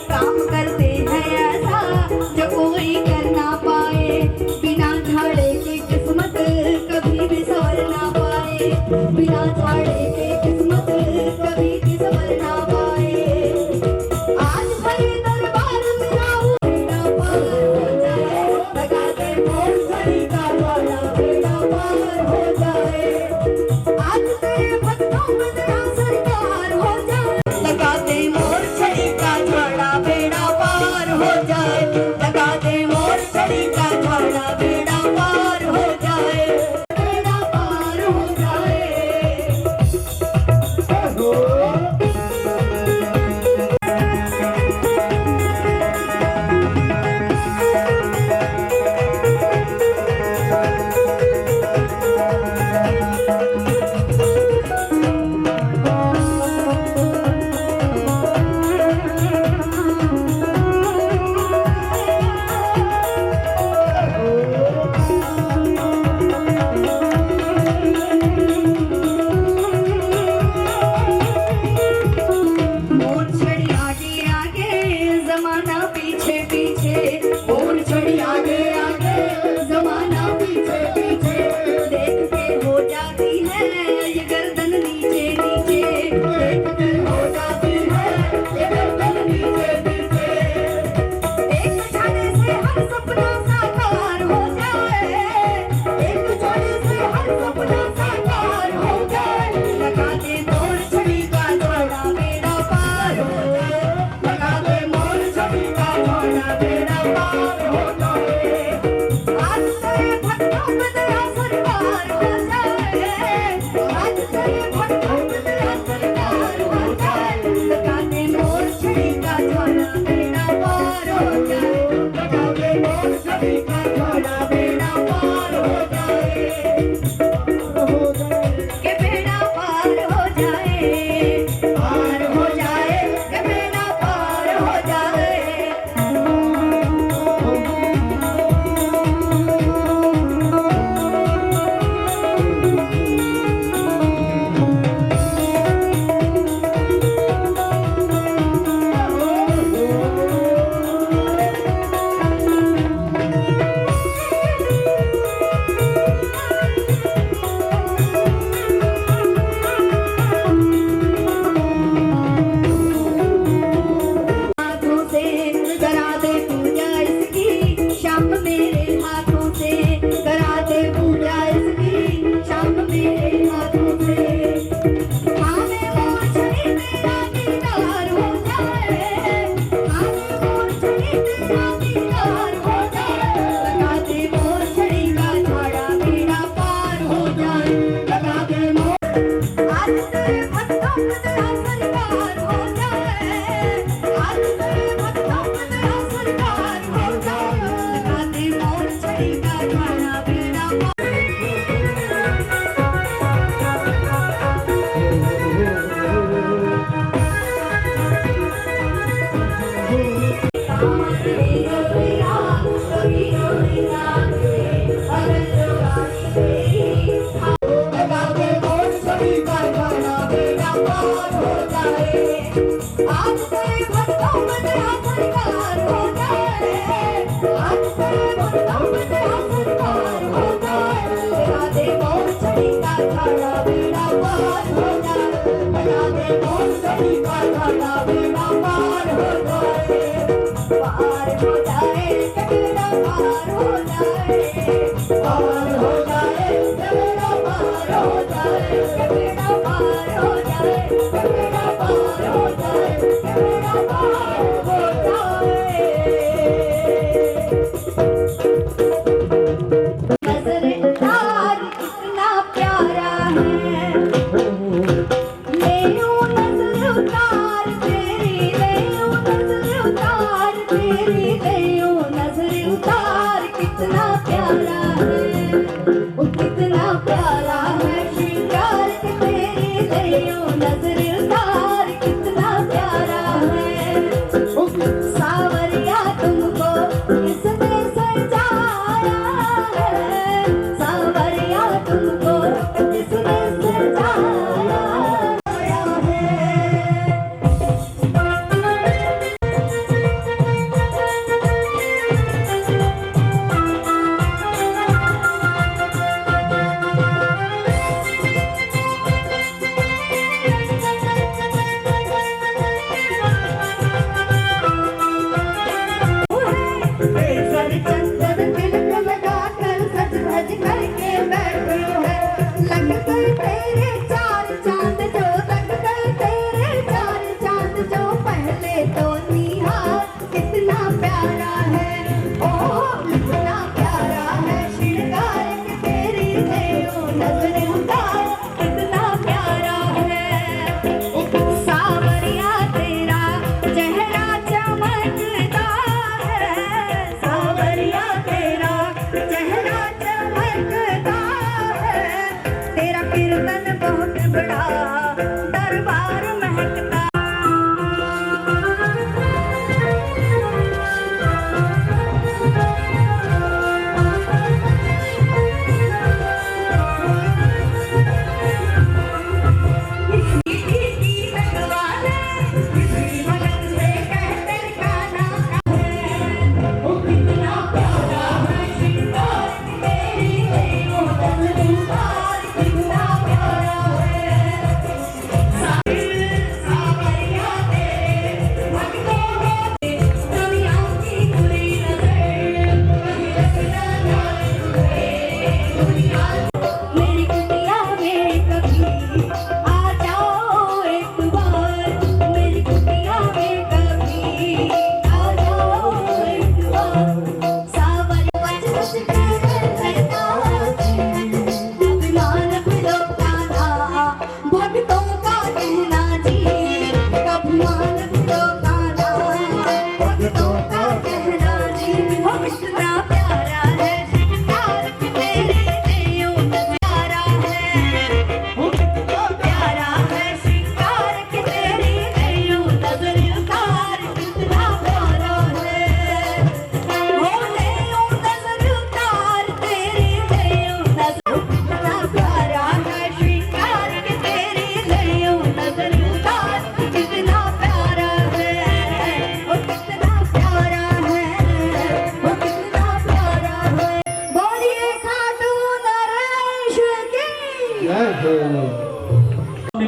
काम करते हैं ऐसा जो कोई कर ना पाए।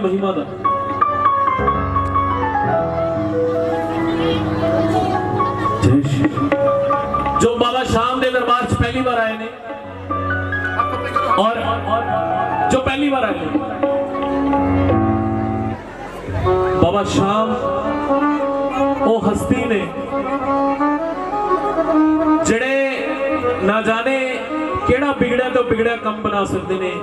महिमा दा जो बाबा शाम के दरबार च पहली बार आए ने और जो पहली बार आए ने बाबा शाम वो हस्ती ने जड़े ना जाने केड़ा बिगड़िया तो बिगड़िया कम बना सकते ने।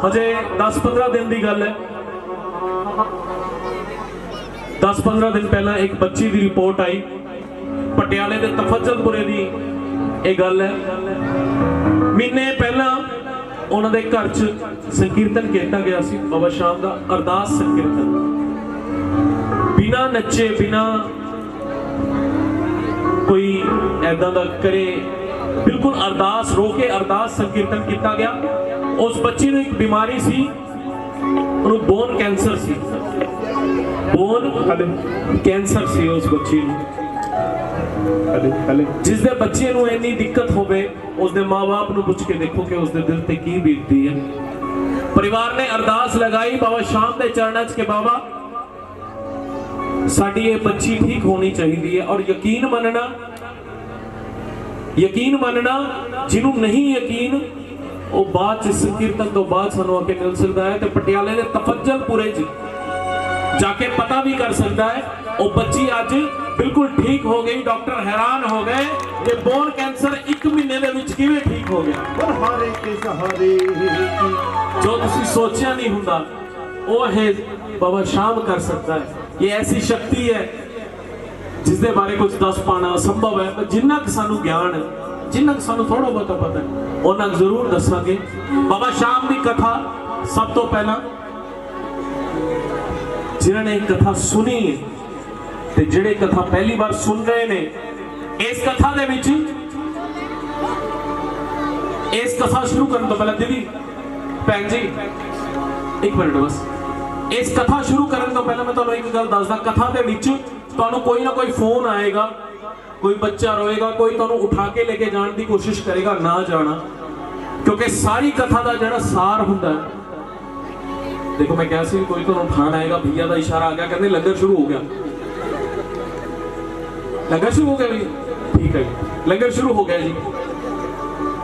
हजे 10-15 दिन की गल है, 10-15 दिन पहला एक बच्ची की रिपोर्ट आई पटियाले के तफजलपुरे की एक गल है। महीने पहला उन्होंने घर च संकीर्तन किया गया सी बाबा शाम का अरदास संकीर्तन, बिना नचे बिना कोई ऐदा दा करे, बिल्कुल अरदास रो के अरदास संकीर्तन किया गया। उस बच्ची को एक बीमारी सी, बोन कैंसर सी, बोन कैंसर सी उस बच्ची जिसके बच्चे को इन्नी दिक्कत होवे उसके माँ बाप को पूछ के देखो कि उसके दिल पे की बीतती है। परिवार ने अरदास लगाई बाबा शाम के चरणों च के बाबा साड़ी ये बच्ची ठीक होनी चाहिए है। और यकीन मनना यकीन मनना जिन्हों नहीं यकीन वो बाद संकीर्तन तो बाद सानू आके मिल सकता है। तो पटियाले के तफज्जलपुरे जाके पता भी कर सकता है। वो बच्ची अज बिल्कुल ठीक हो गई। डॉक्टर हैरान हो गए कि बोन कैंसर 1 महीने दे विच किवें ठीक हो गया। जो तुसी सोचा नहीं हुंदा वो है बाबा शाम कर सकता है। ये ऐसी शक्ति है जिसके बारे कुछ दस पाना असंभव है। पर जिन्ना कि सानू ज्ञान है, जिन्ना कि सानू थोड़ा बहुत पता है, उन्ना जरूर दसांगे। बाबा शाम की कथा सब तो पहला जिन्होंने कथा सुनी ते जिहड़े कथा पहली बार सुन रहे ने, इस कथा दे विच इस कथा शुरू करने तो पहले दीदी भैन जी एक मिनट बस, इस कथा शुरू करने तो पहले मैं तुहानू एक गल दसदा। कथा दे विच तुहानू कोई ना कोई फोन आएगा, कोई बच्चा रोएगा, कोई तुहानू उठा के लेके जाने की कोशिश करेगा, ना जाना। क्योंकि सारी कथा का जिहड़ा सार हुंदा है, देखो मैं क्या सी कोई तो उठान आएगा, भैया का इशारा आ गया, कहते लंगर शुरू हो गया। लंगर शुरू हो गया जी, ठीक है लंगर शुरू हो गया जी।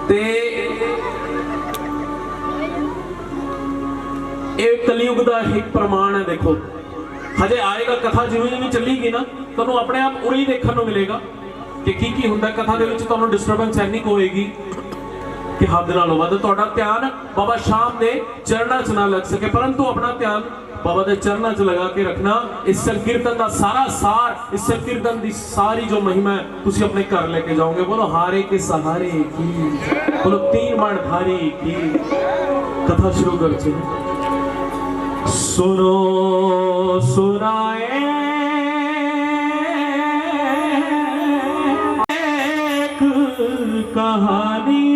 ते एक कलयुग का एक प्रमाण है। देखो हजे आएगा कथा जिवें जिवें चलेगी ना, तुहानू अपने आप उरे ही देखने को मिलेगा कि की हुंदा कथा दे विच। तुहानू डिस्टर्बेंस इन्नी होएगी कि हद नालों वध तुहाडा ध्यान बाबा शाम दे चरणा च ना लग सके, परंतु अपना ध्यान बाबा दे चरणा च लगा के रखना। इस संकीर्तन का सारा सार, इस संकीर्तन की सारी जो महिमा है तुसी अपने घर लेके जाओगे। बोलो हारे के सहारे की, बोलो 3 माण धारी की। कथा शुरू कर छे। सुनो सुनाए एक कहानी,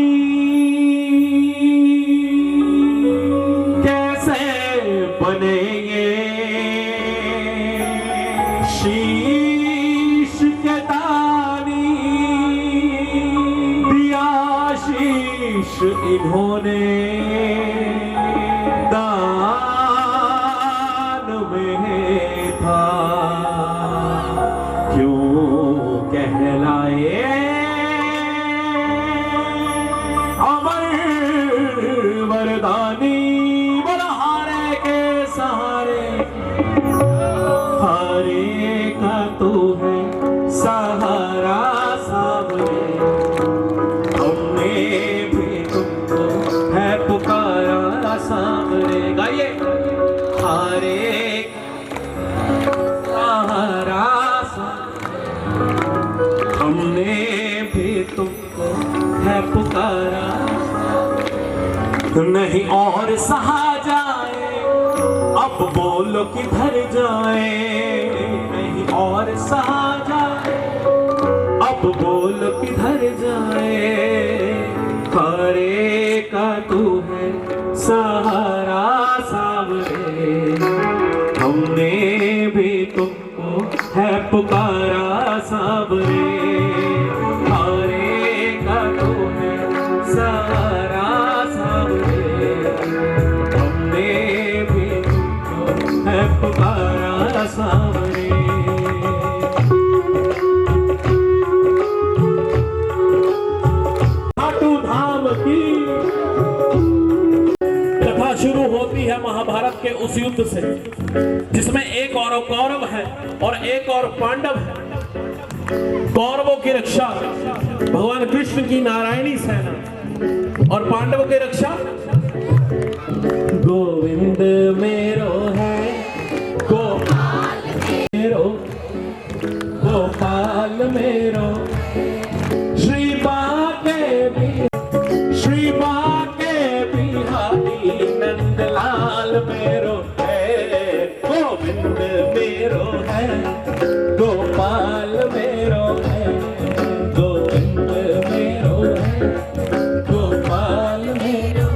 कैसे बनेंगे शीश के दानी। दिया शीश इन्होंने दान में था, क्यों कहलाए अमर वरदानी। बोला हारे के सहारे, हारे का तू है सहारा सामने, हमने भी तुमको है पुकारा सामने। गाइए हारे सहारा हमने भी तुमको है पुकारा, नहीं और सहा जाए अब बोलो किधर जाए। नहीं और सहा जाए अब बोलो किधर जाए। हारे का तू है सहारा सामने, हमने भी तुमको है पुकारा सामने। हारे का तू है सहारा सामने, हमने भी तुमको है पुकारा सामने। खाटू धाम की कथा शुरू होती है महाभारत के उस युद्ध से जिसमें एक और कौरव है और एक और पांडव है। कौरवों की रक्षा भगवान कृष्ण की नारायणी सेना और पांडवों की रक्षा गोविंद मेरो है, गोपाल मेरो, गोपाल मेरो। श्री बाके बिहारी नंदलाल मेरो है, गोविंद मेरो है, गोपाल मेरो है, गोविंद मेरो है, गोपाल मेरो।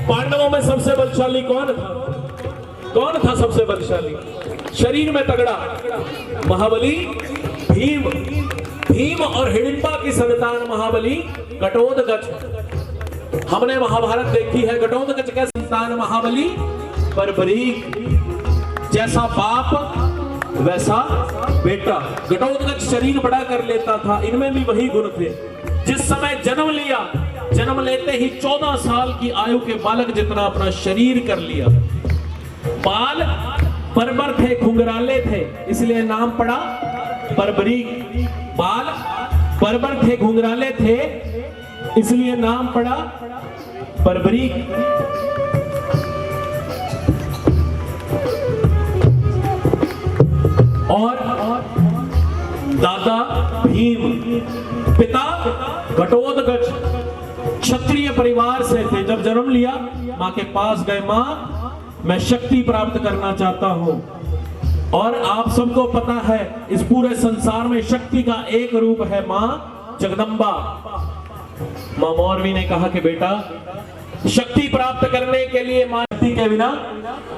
पांडवों में सबसे बलशाली कौन था? कौन था सबसे बलशाली? शरीर में तगड़ा महाबली भीम। भीम और हिडिंबा की संतान महाबली घटोत्कच। हमने महाभारत देखी है। घटोत्कच के संतान महाबली बर्बरीक। जैसा बाप वैसा बेटा। घटोत्कच शरीर बड़ा कर लेता था, इनमें भी वही गुण थे। जिस समय जन्म लिया, जन्म लेते ही 14 साल की आयु के बालक जितना अपना शरीर कर लिया। बाल परबर थे, घुंघराले थे, इसलिए नाम पड़ा बर्बरीक। बाल परबर थे, घुंघराले थे, इसलिए नाम पड़ा बर्बरीक। और दादा भीम, पिता घटोत्कच क्षत्रिय परिवार से थे। जब जन्म लिया मां के पास गए, मां मैं शक्ति प्राप्त करना चाहता हूं। और आप सबको पता है इस पूरे संसार में शक्ति का एक रूप है मां जगदम्बा। मां मौरवी ने कहा कि बेटा शक्ति प्राप्त करने के लिए मां शक्ति के बिना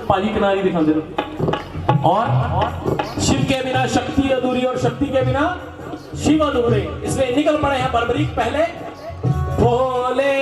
पाली किनारी दिखा दे, और शिव के बिना शक्ति अधूरी और शक्ति के बिना शिव अधूरे। इसलिए निकल पड़े हैं बर्बरीक पहले भोले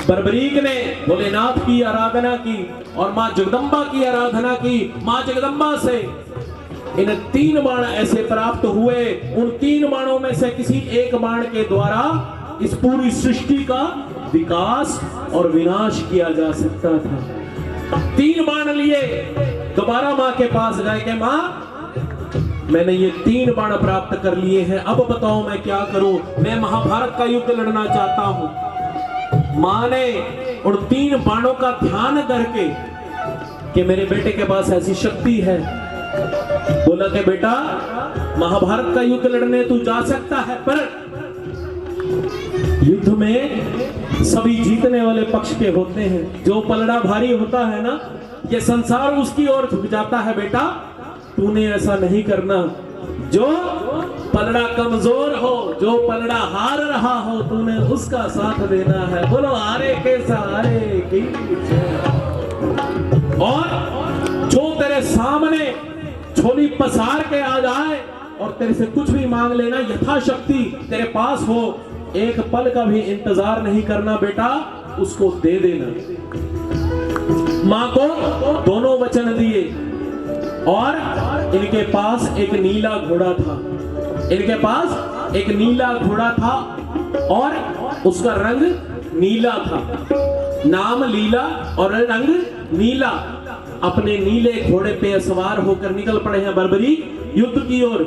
बर्बरीक ने भोलेनाथ की आराधना की और मां जगदम्बा की आराधना की। मां जगदम्बा से इन 3 बाण ऐसे प्राप्त हुए, उन 3 बाणों में से किसी एक बाण के द्वारा इस पूरी सृष्टि का विकास और विनाश किया जा सकता था। 3 बाण लिए दोबारा मां के पास गए कि मां मैंने ये 3 बाण प्राप्त कर लिए हैं, अब बताओ मैं क्या करूं, मैं महाभारत का युद्ध लड़ना चाहता हूं। मां ने उन 3 बाणों का ध्यान करके कि मेरे बेटे के पास ऐसी शक्ति है, बोला कि बेटा महाभारत का युद्ध लड़ने तू जा सकता है, पर युद्ध में सभी जीतने वाले पक्ष के होते हैं। जो पलड़ा भारी होता है ना, ये संसार उसकी ओर झुक जाता है। बेटा तूने ऐसा नहीं करना। जो पलड़ा कमजोर हो, जो पलड़ा हार रहा हो, तूने उसका साथ देना है। बोलो हारे के सहारे की। और जो तेरे सामने झोली पसार के आ जाए और तेरे से कुछ भी मांग लेना, यथाशक्ति तेरे पास हो, एक पल का भी इंतजार नहीं करना बेटा, उसको दे देना। मां को दोनों वचन दिए। और इनके पास एक नीला घोड़ा था, इनके पास एक नीला घोड़ा था और उसका रंग नीला था। नाम लीला और रंग नीला। अपने नीले घोड़े पे सवार होकर निकल पड़े हैं बर्बरीक युद्ध की ओर।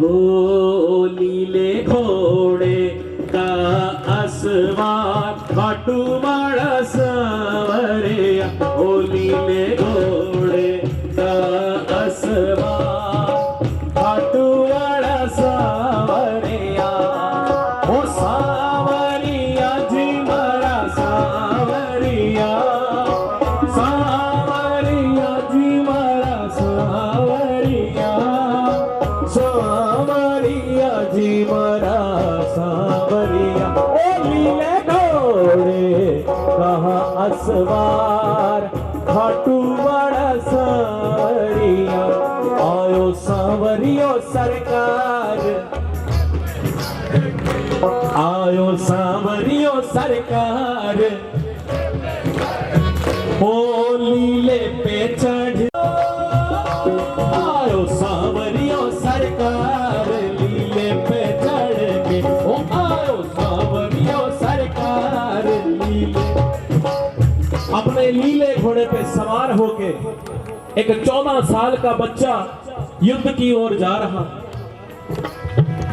ओ नीले घोड़े का असवार खाटू माड़ा सावरिया, ओ नीले घोड़े का असवार खाटू माड़ा सावरिया, ओ सावरिया जी मारा सावरिया, सावरिया जी मारा सावरिया, सावरिया जी मारा सावरिया। ओ नीले घोड़े कहा असवार खाटू बड़ा सावरिया, आयो सावरियो सरकार, आयो सावरियो सरकार, ओ नीले पे चढ़ आयो सावरियो सरकार, नीले पे चढ़ के ओ आयो सावरियो सरकार, नीले। अपने नीले घोड़े पे सवार होके एक 14 साल का बच्चा युद्ध की ओर जा रहा,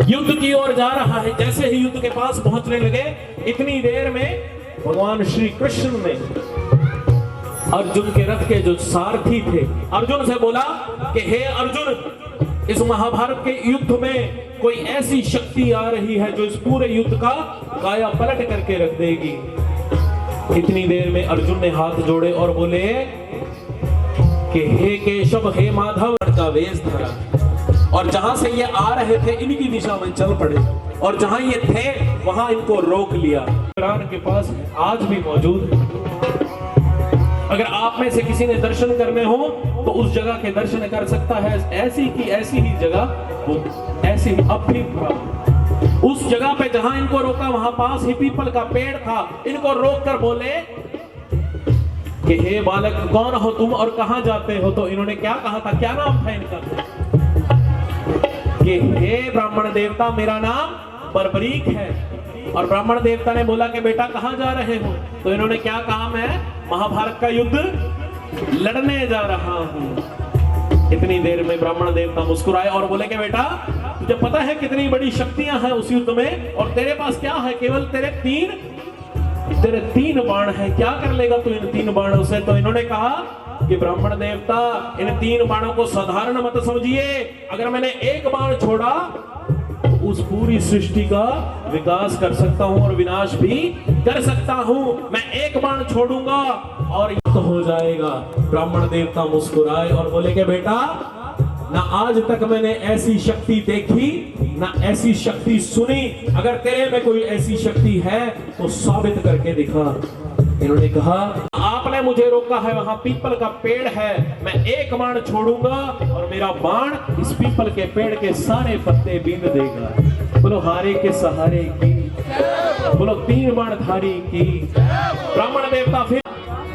युद्ध की ओर जा रहा है। जैसे ही युद्ध के पास पहुंचने लगे, इतनी देर में भगवान श्री कृष्ण ने अर्जुन के रथ के जो सारथी थे, अर्जुन से बोला कि हे अर्जुन, इस महाभारत के युद्ध में कोई ऐसी शक्ति आ रही है जो इस पूरे युद्ध का काया पलट करके रख देगी। इतनी देर में अर्जुन ने हाथ जोड़े और बोले कि हे केशव, हे माधव का वेश धरा, और जहां से ये आ रहे थे इनकी दिशा में चल पड़े, और जहां ये थे वहां इनको रोक लिया। प्राण के पास आज भी मौजूद है। अगर आप में से किसी ने दर्शन करने हो तो उस जगह के दर्शन कर सकता है। ऐसी की ऐसी ही जगह, वो ऐसी ही अब भी उस जगह पे जहां इनको रोका वहां पास ही पीपल का पेड़ था। इनको रोक कर बोले कि हे बालक, कौन हो तुम और कहां जाते हो? तो इन्होंने क्या कहा था, क्या नाम था इनका? कि हे ब्राह्मण देवता, मेरा नाम बर्बरीक है। और ब्राह्मण देवता ने बोला कि बेटा कहां जा रहे हो? तो इन्होंने क्या कहा, मैं महाभारत का युद्ध लड़ने जा रहा हूं। इतनी देर में ब्राह्मण देवता मुस्कुराए और बोले कि बेटा, तुझे पता है कितनी बड़ी शक्तियां हैं उस युद्ध में, और तेरे पास क्या है? केवल तेरे तीन बाण हैं। क्या कर लेगा तू इन 3 बाणों से? तो इन्होंने कहा कि ब्राह्मण देवता, इन 3 बाणों को साधारण मत समझिए। अगर मैंने एक बाण छोड़ा तो उस पूरी सृष्टि का विकास कर सकता हूं और विनाश भी कर सकता हूं। मैं एक बाण छोड़ूंगा और युद्ध हो जाएगा। ब्राह्मण देवता मुस्कुराए और बोले कि बेटा, ना आज तक मैंने ऐसी शक्ति देखी, ना ऐसी शक्ति सुनी। अगर तेरे में कोई ऐसी शक्ति है तो साबित करके दिखा। इन्होंने कहा, आपने मुझे रोका है, वहां पीपल का पेड़ है, मैं एक बाण छोड़ूंगा और मेरा बाण इस पीपल के पेड़ के सारे पत्ते बींद देगा। बोलो हारे के सहारे की, बोलो 3 बाण धारी की। ब्राह्मण देवता फिर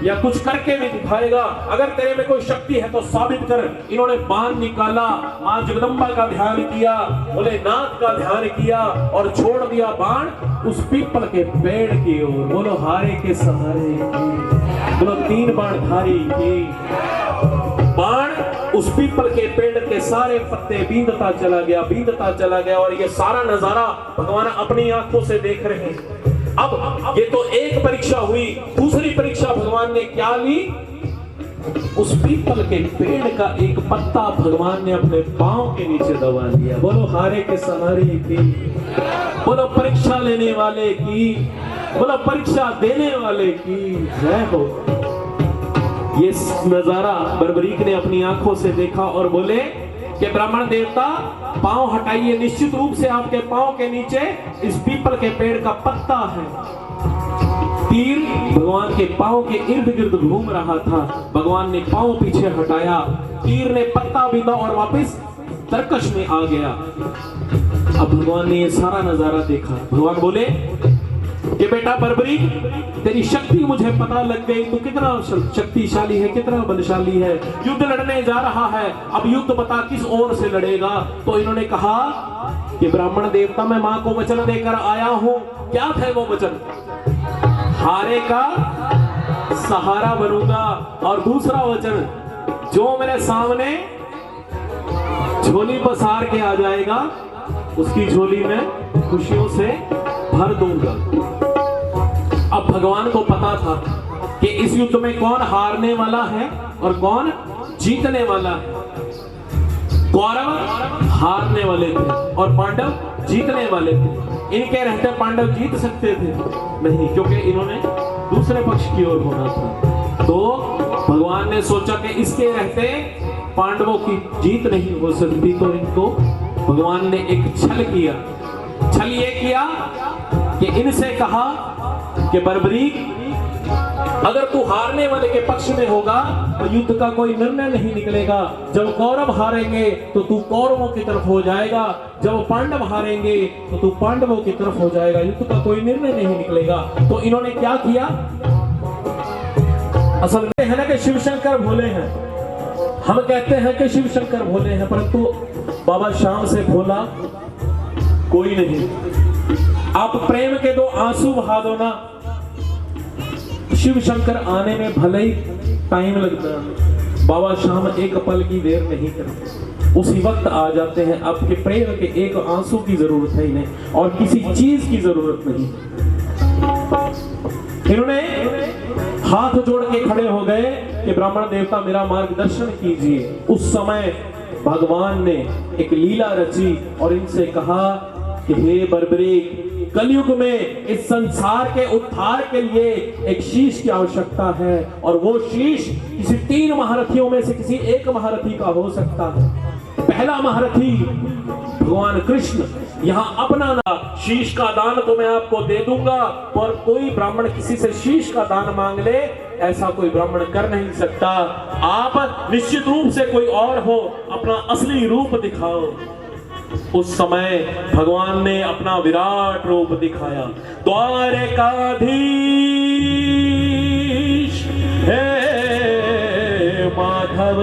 या कुछ करके भी दिखाएगा। अगर तेरे में कोई शक्ति है तो साबित कर। इन्होंने बाण निकाला, मां जगदम्बा का ध्यान किया, भोलेनाथ का ध्यान किया और छोड़ दिया बाण उस पीपल के पेड़ की ओर। बोलो हारे के सहारे की, बोलो 3 बाण धारी की। बाण उस पीपल के पेड़ के सारे पत्ते बींदता चला गया और ये सारा नजारा भगवान अपनी आंखों से देख रहे हैं। अब ये तो एक परीक्षा हुई, दूसरी परीक्षा भगवान ने क्या ली? उस पीपल के पेड़ का एक पत्ता भगवान ने अपने पांव के नीचे दबा लिया। बोलो हारे के सहारे की, बोलो परीक्षा लेने वाले की, बोलो परीक्षा देने वाले की जय हो। ये नजारा बर्बरीक ने अपनी आंखों से देखा और बोले कि ब्राह्मण देवता, पांव हटाइए। निश्चित रूप से आपके पांव के नीचे इस पीपल के पेड़ का पत्ता है। तीर भगवान के पांव के इर्द गिर्द घूम रहा था। भगवान ने पांव पीछे हटाया, तीर ने पत्ता बीधा और वापस तरकश में आ गया। अब भगवान ने ये सारा नजारा देखा। भगवान बोले कि बेटा बर्बरीक, तेरी शक्ति मुझे पता लग गई, तू कितना शक्तिशाली है, कितना बलशाली है। युद्ध लड़ने जा रहा है, अब युद्ध बता किस ओर से लड़ेगा? तो इन्होंने कहा कि ब्राह्मण देवता, मैं मां को वचन देकर आया हूं। क्या थे वो वचन? हारे का सहारा बनूंगा, और दूसरा वचन, जो मेरे सामने झोली पसार के आ जाएगा उसकी झोली में खुशियों से भर दूंगा। अब भगवान को पता था कि इस युद्ध में कौन हारने वाला है और कौन जीतने वाला है। कौरव हारने वाले थे और पांडव जीतने वाले थे। इनके रहते पांडव जीत सकते थे नहीं, क्योंकि इन्होंने दूसरे पक्ष की ओर होना था। तो भगवान ने सोचा कि इसके रहते पांडवों की जीत नहीं हो सकती, तो इनको भगवान ने एक छल किया। छल ये किया कि इनसे कहा कि बर्बरीक, अगर तू हारने वाले के पक्ष में होगा तो युद्ध का कोई निर्णय नहीं निकलेगा। जब कौरव हारेंगे तो तू कौरवों की तरफ हो जाएगा, जब पांडव हारेंगे तो तू पांडवों की तरफ हो जाएगा, युद्ध का कोई निर्णय नहीं निकलेगा। तो इन्होंने क्या किया? असल में है ना कि शिव शंकर भोले हैं। हम कहते हैं कि शिव शंकर भोले हैं, परंतु बाबा श्याम से भोला कोई नहीं। आप प्रेम के 2 आंसू बहा दो ना, शिव शंकर आने में भले ही टाइम लगता है, बाबा श्याम एक पल की देर नहीं करते, उसी वक्त आ जाते हैं। आपके प्रेम के 1 आंसू की जरूरत है इन्हें, और किसी चीज की जरूरत नहीं। इन्होंने हाथ जोड़ के खड़े हो गए कि ब्राह्मण देवता मेरा मार्गदर्शन कीजिए। उस समय भगवान ने एक लीला रची और इनसे कहा कि हे बर्बरीक, कलयुग में इस संसार के उद्धार के लिए एक शीश की आवश्यकता है और वो शीश किसी 3 महारथियों में से किसी एक महारथी का हो सकता है। पहला महारथी भगवान कृष्ण, यहां अपना ना शीश का दान तो मैं आपको दे दूंगा, और कोई ब्राह्मण किसी से शीश का दान मांग ले ऐसा कोई ब्राह्मण कर नहीं सकता। आप निश्चित रूप से कोई और हो, अपना असली रूप दिखाओ। उस समय भगवान ने अपना विराट रूप दिखाया। द्वारकाधीश हे माधव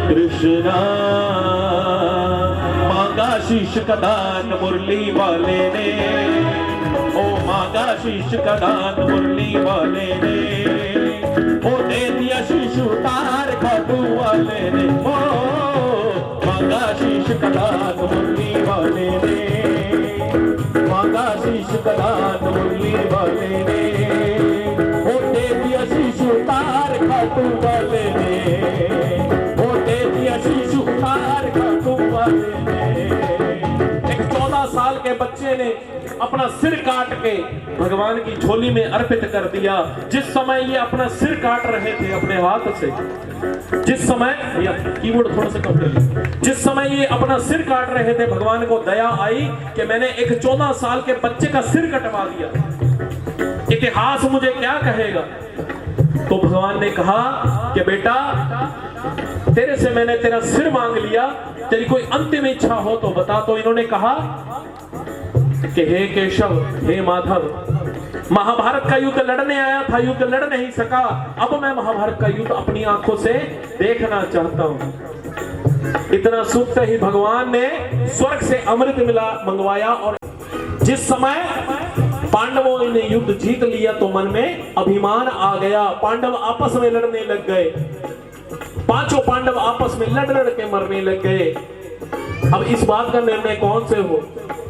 कृष्णा, मांगा शीश का दान मुरली वाले ने, ओ मांगा शीश का दान मुरली वाले ने, ओ दे दिया शीश उतार खाटू वाले ने, ओ मांगा शीश का दान मुरली वाले ने, मांगा शीश का दान मुरली वाले ने, ओ दे दिया शीश उतार खाटू वाले ने, ओ दे दिया शीश उतार खाटू वाले ने। एक 14 साल के बच्चे ने अपना सिर काट के भगवान की झोली में अर्पित कर दिया। जिस समय ये अपना सिर काट रहे थे अपने हाथ से, जिस समय कीबोर्ड थोड़ा सा कम कर लीजिए, जिस समय ये अपना सिर काट रहे थे भगवान को दया आई कि मैंने एक 14 साल के बच्चे का सिर कटवा दिया, इतिहास मुझे क्या कहेगा। तो भगवान ने कहा कि बेटा, तेरे से मैंने तेरा सिर मांग लिया, तेरी कोई अंतिम इच्छा हो तो बता। तो इन्होंने कहा कि हे केशव, हे माधव, महाभारत का युद्ध लड़ने आया था, युद्ध लड़ नहीं सका, अब मैं महाभारत का युद्ध अपनी आंखों से देखना चाहता हूं। इतना सुनते ही भगवान ने स्वर्ग से अमृत मिला मंगवाया, और जिस समय पांडवों ने युद्ध जीत लिया तो मन में अभिमान आ गया। पांडव आपस में लड़ने लग गए, 5 पांडव आपस में लड़ लड़ के मरने लग गए। अब इस बात का निर्णय कौन से हो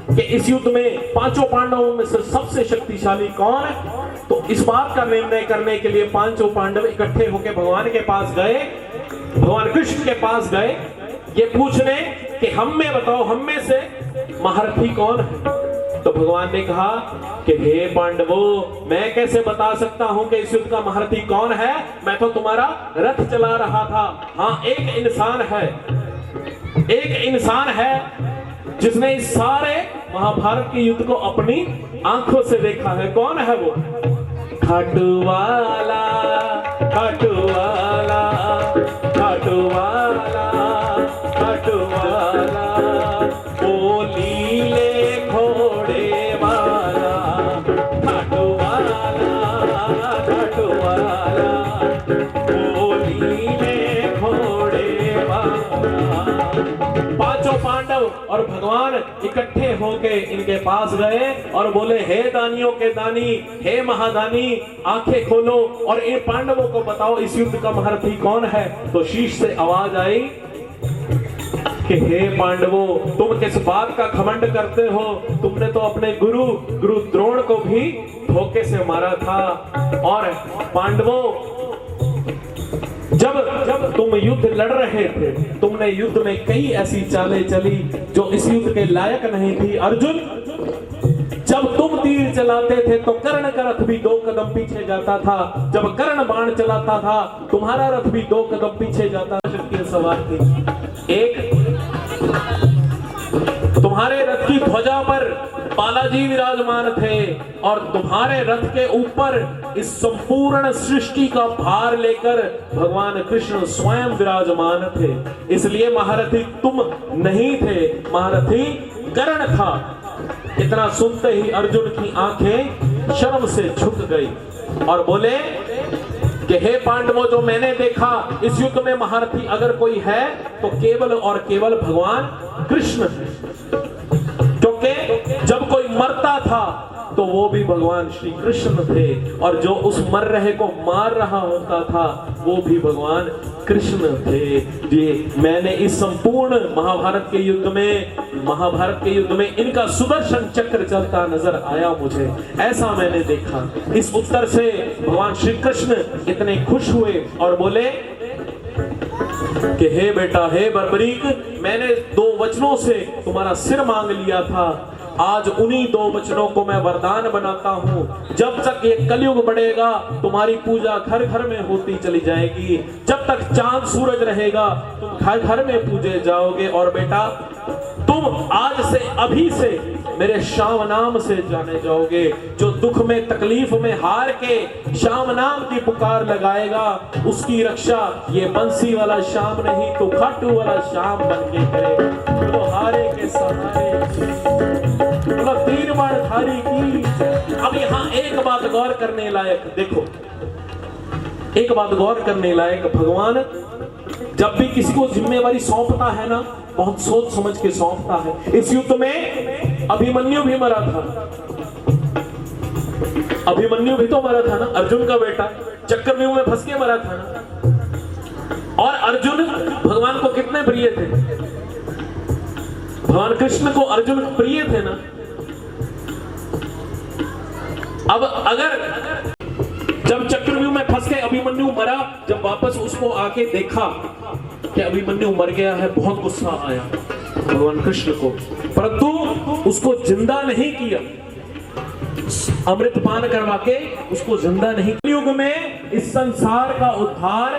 कि इस युद्ध में 5 पांडवों में से सबसे शक्तिशाली कौन है। तो इस बात का निर्णय करने के लिए 5 पांडव इकट्ठे होकर भगवान के पास गए, भगवान कृष्ण के पास गए, ये पूछने कि हम में बताओ, हम में से महारथी कौन है। तो भगवान ने कहा कि हे पांडवों, मैं कैसे बता सकता हूं कि इस युद्ध का महारथी कौन है, मैं तो तुम्हारा रथ चला रहा था। हाँ, एक इंसान है जिसने इस सारे महाभारत के युद्ध को अपनी आंखों से देखा है। कौन है वो? खाटूवाला, खाटूवाला, खाटूवाला, खाटूवाला, ओ लीले घोड़े वाला, खाटूवाला, खाटूवाला, ओ लीले घोड़े वाला। 5 पांडव और भगवान इकट्ठे होके इनके पास गए और बोले, हे दानियों के दानी, हे महादानी, आंखें खोलो और इन पांडवों को बताओ इस युद्ध का महारथी कौन है। तो शीश से आवाज आई कि हे पांडवों, तुम किस बात का घमंड करते हो, तुमने तो अपने गुरु द्रोण को भी धोखे से मारा था। और पांडवों, जब तुम युद्ध लड़ रहे थे, तुमने युद्ध में कई ऐसी चालें चली जो इस युद्ध के लायक नहीं थी। अर्जुन, जब तुम तीर चलाते थे तो कर्ण का रथ भी 2 कदम पीछे जाता था, जब कर्ण बाण चलाता था तुम्हारा रथ भी 2 कदम पीछे जाता था। शक्ति सवार थी, एक तुम्हारे रथ की ध्वजा पर बालाजी विराजमान थे और तुम्हारे रथ के ऊपर इस संपूर्ण सृष्टि का भार लेकर भगवान कृष्ण स्वयं विराजमान थे। इसलिए महारथी तुम नहीं थे, महारथी कर्ण था। इतना सुनते ही अर्जुन की आंखें शर्म से झुक गई और बोले कि हे पांडवों, जो मैंने देखा इस युद्ध में महारथी अगर कोई है तो केवल और केवल भगवान कृष्ण। क्योंकि जब कोई मरता था तो तो वो भी भगवान श्री कृष्ण थे, और जो उस मर रहे को मार रहा होता था वो भी भगवान कृष्ण थे। जी, मैंने इस संपूर्ण महाभारत के युद्ध में इनका सुदर्शन चक्र चलता नजर आया मुझे, ऐसा मैंने देखा। इस उत्तर से भगवान श्री कृष्ण इतने खुश हुए और बोले कि हे बेटा, हे बर्बरीक, मैंने 2 वचनों से तुम्हारा सिर मांग लिया था, आज उन्हीं 2 वचनों को मैं वरदान बनाता हूं। जब तक ये कलयुग बढ़ेगा तुम्हारी पूजा घर घर में होती चली जाएगी, जब तक चांद सूरज रहेगा तुम घर घर में पूजे जाओगे, और बेटा तुम आज से अभी से मेरे श्याम नाम से जाने जाओगे। जो दुख में तकलीफ में हार के श्याम नाम की पुकार लगाएगा उसकी रक्षा ये बंसी वाला श्याम नहीं तो खाटू वाला श्याम बन के करे। तो हारे के सहारे तीर बाण थारी की। अब यहाँ एक बात गौर करने लायक, देखो एक बात गौर करने लायक, भगवान जब भी किसी को जिम्मेवारी सौंपता है ना, बहुत सोच समझ के सौंपता है। इस युद्ध में अभिमन्यु भी मरा था, अभिमन्यु भी तो मरा था ना, अर्जुन का बेटा चक्रव्यूह में फंस के मरा था ना। और अर्जुन भगवान को कितने प्रिय थे, भगवान कृष्ण को अर्जुन प्रिय थे ना। अब अगर जब चक्रव्यूह में फंस के अभिमन्यु मरा, जब वापस उसको आके देखा कि अभिमन्यु मर गया है, बहुत गुस्सा आया भगवान कृष्ण को, परंतु उसको जिंदा नहीं किया, अमृत पान करवा के उसको जिंदा नहीं। युग में इस संसार का उद्धार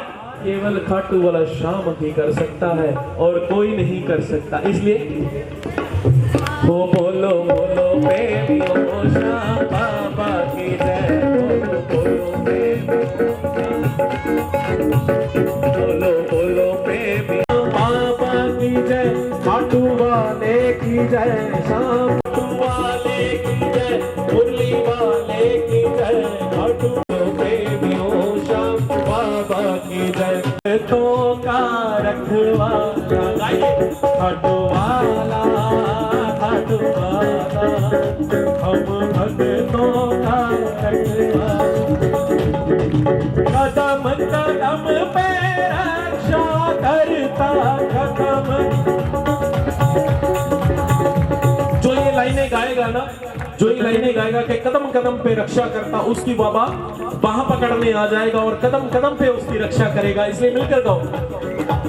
केवल खाटू वाला श्याम ही कर सकता है और कोई नहीं कर सकता। इसलिए हो बोलो बोलो प्रेमियों श्याम बाबा की जय, बोलो बोलो बोलो प्रेमियों बाबा की जय, खाटू वाले की जय, श्याम वाले की जय, मुरली वाले की जय, खाटू प्रेमियों श्याम बाबा की जय। तो का रखवाला गाइए, खाटू वाला खाटू वाला, हम भक्तों का रखवाला, कदम कदम पे रक्षा करता, कदम। जो ये लाइनें गाएगा ना, जो ये लाइनें गाएगा कि कदम कदम पे रक्षा करता, उसकी बाबा बाह पकड़ने आ जाएगा और कदम कदम पे उसकी रक्षा करेगा। इसलिए मिलकर गाओ,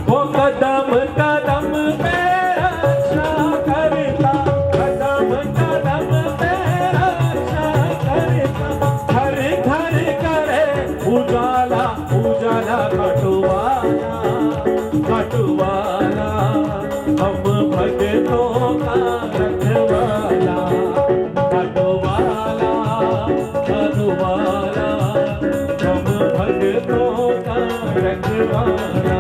वो कदम कदम पे रक्षा करता, कदम कदम पे रक्षा करता, घर घर करे उजाला उजाला, खाटू वाला खाटू वाला, हम भक्तों का रखवाला, खाटू वाला खाटू वाला, हम भक्तों का रखवाला।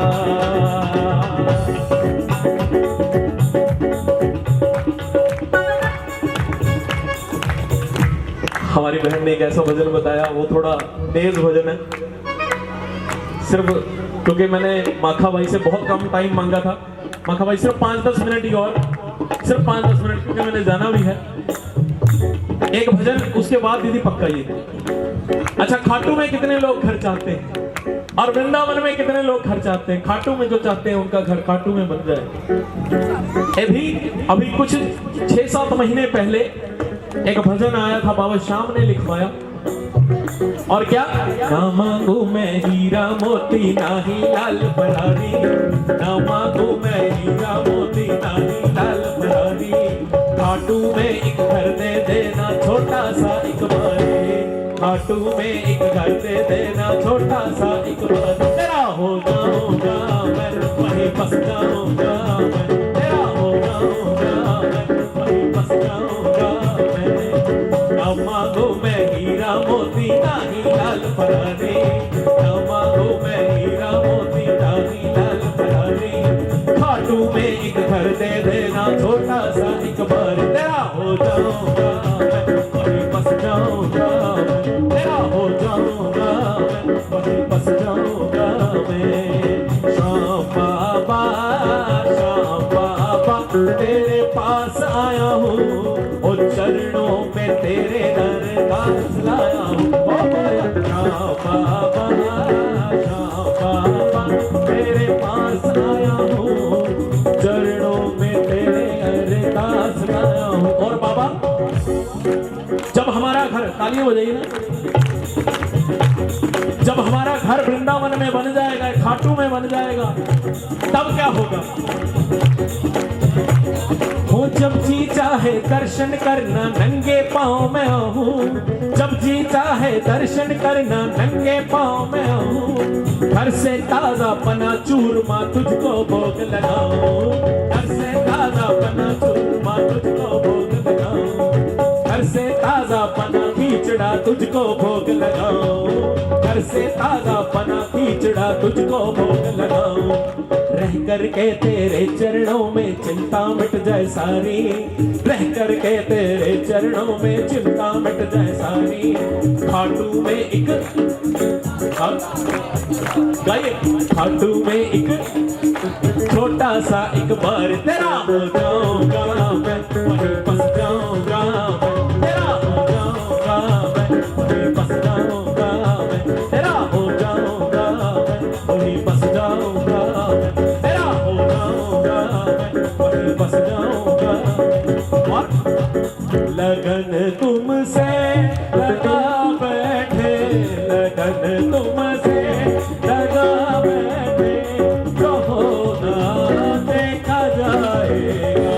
हमारी बहन ने एक ऐसा भजन बताया, वो थोड़ा तेज भजन है, सिर्फ क्योंकि मैंने माखा भाई से बहुत कम टाइम मांगा था। माखा भाई सिर्फ 5-10 मिनट ही, और सिर्फ 5-10 मिनट, क्योंकि मैंने जाना भी है। एक भजन, उसके बाद दीदी पक्का ये। अच्छा, खाटू में कितने लोग घर चाहते हैं और वृंदावन में कितने लोग घर चाहते हैं? खाटू में जो चाहते हैं उनका घर खाटू में बन जाए। अभी कुछ 6-7 महीने पहले एक भजन आया था, बाबा श्याम ने लिखवाया, और क्या, ना मांगू मैं हीरा मोती नाही लाल बरारी, ना मांगू मैं हीरा मोती नाही लाल बरारी, खाटू में एक घर दे देना छोटा सा एक बारी, खाटू में एक घर दे देना छोटा सा एक बारी, तेरा हो जाऊंगा मैं वहीं बस जाऊंगा मैं, तेरा हो जाऊंगा मैं वहीं बस जाऊंगा मैं, ना मांगू मैं हीरा मोती नाही लाल बरारी, ना मांगू मैं हीरा मोती नाही लाल बरारी, खाटू में एक घर दे देना छोटा सा एक बार, तेरा हो जाऊंगा मैं वहीं बस जाऊंगा मैं, तेरा हो जाऊंगा मैं वहीं बस जाऊंगा मैं। श्याम बाबा तेरे पास आया हूँ, ओ चरण चरणों में तेरे दरखास्त लाया हूँ। ओ मेरा श्याम बाबा, श्याम बाबा तेरे पास आया हूँ, चरणों में तेरे अरदास लाया हूँ। और बाबा जब हमारा घर, तालियां बजाइए ना, जब हमारा घर वृंदावन में बन जाएगा, खाटू में बन जाएगा, तब क्या होगा? हो जब जी चाहे दर्शन करना नंगे पाँव में आऊं, जब जी चाहे दर्शन करना नंगे पाँव में आऊं, घर से ताजा पना चूरमा तुझको भोग लगाऊं, घर से ताजा पना चूरमा तुझको भोग लगाऊं, घर से ताजा पना खींचड़ा तुझको भोग लगाऊं, घर से ताजा पना खींचड़ा तुझको भोग लगाऊं। रह करके तेरे चरणों में चिंता मिट जाए सारी, रह करके तेरे चरणों में चिंता मिट जाए सारी। खाटू में एक गाइए, खाटू में एक छोटा सा एक बार तेरा हो जाऊंगा मैं, वहीं बस जाऊंगा मैं, तेरा हो जाऊंगा मैं, वहीं बस जाऊंगा मैं, तेरा हो जाऊंगा मैं, वहीं बस जाऊंगा मैं, तेरा हो जाऊंगा मैं, वहीं बस जाऊंगा मैं। लगन तुमसे लगा बैठे, लगन तुमसे लगा बैठे, जो होना देखा जाएगा।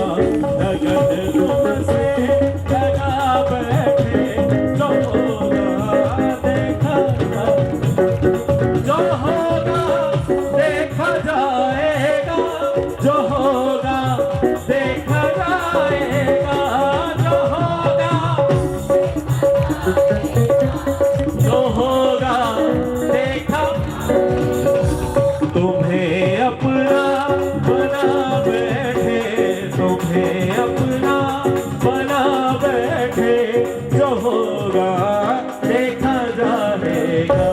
लगन तुमसे लगा बैठे, जो होगा देखा जाएगा, जो होगा देखा जाएगा, जो होगा देखा जाएगा, जो होगा, जो होगा देखा। तुम्हें अपना बना बैठे, तुम्हें अपना बना बैठे, जो होगा देखा जाएगा।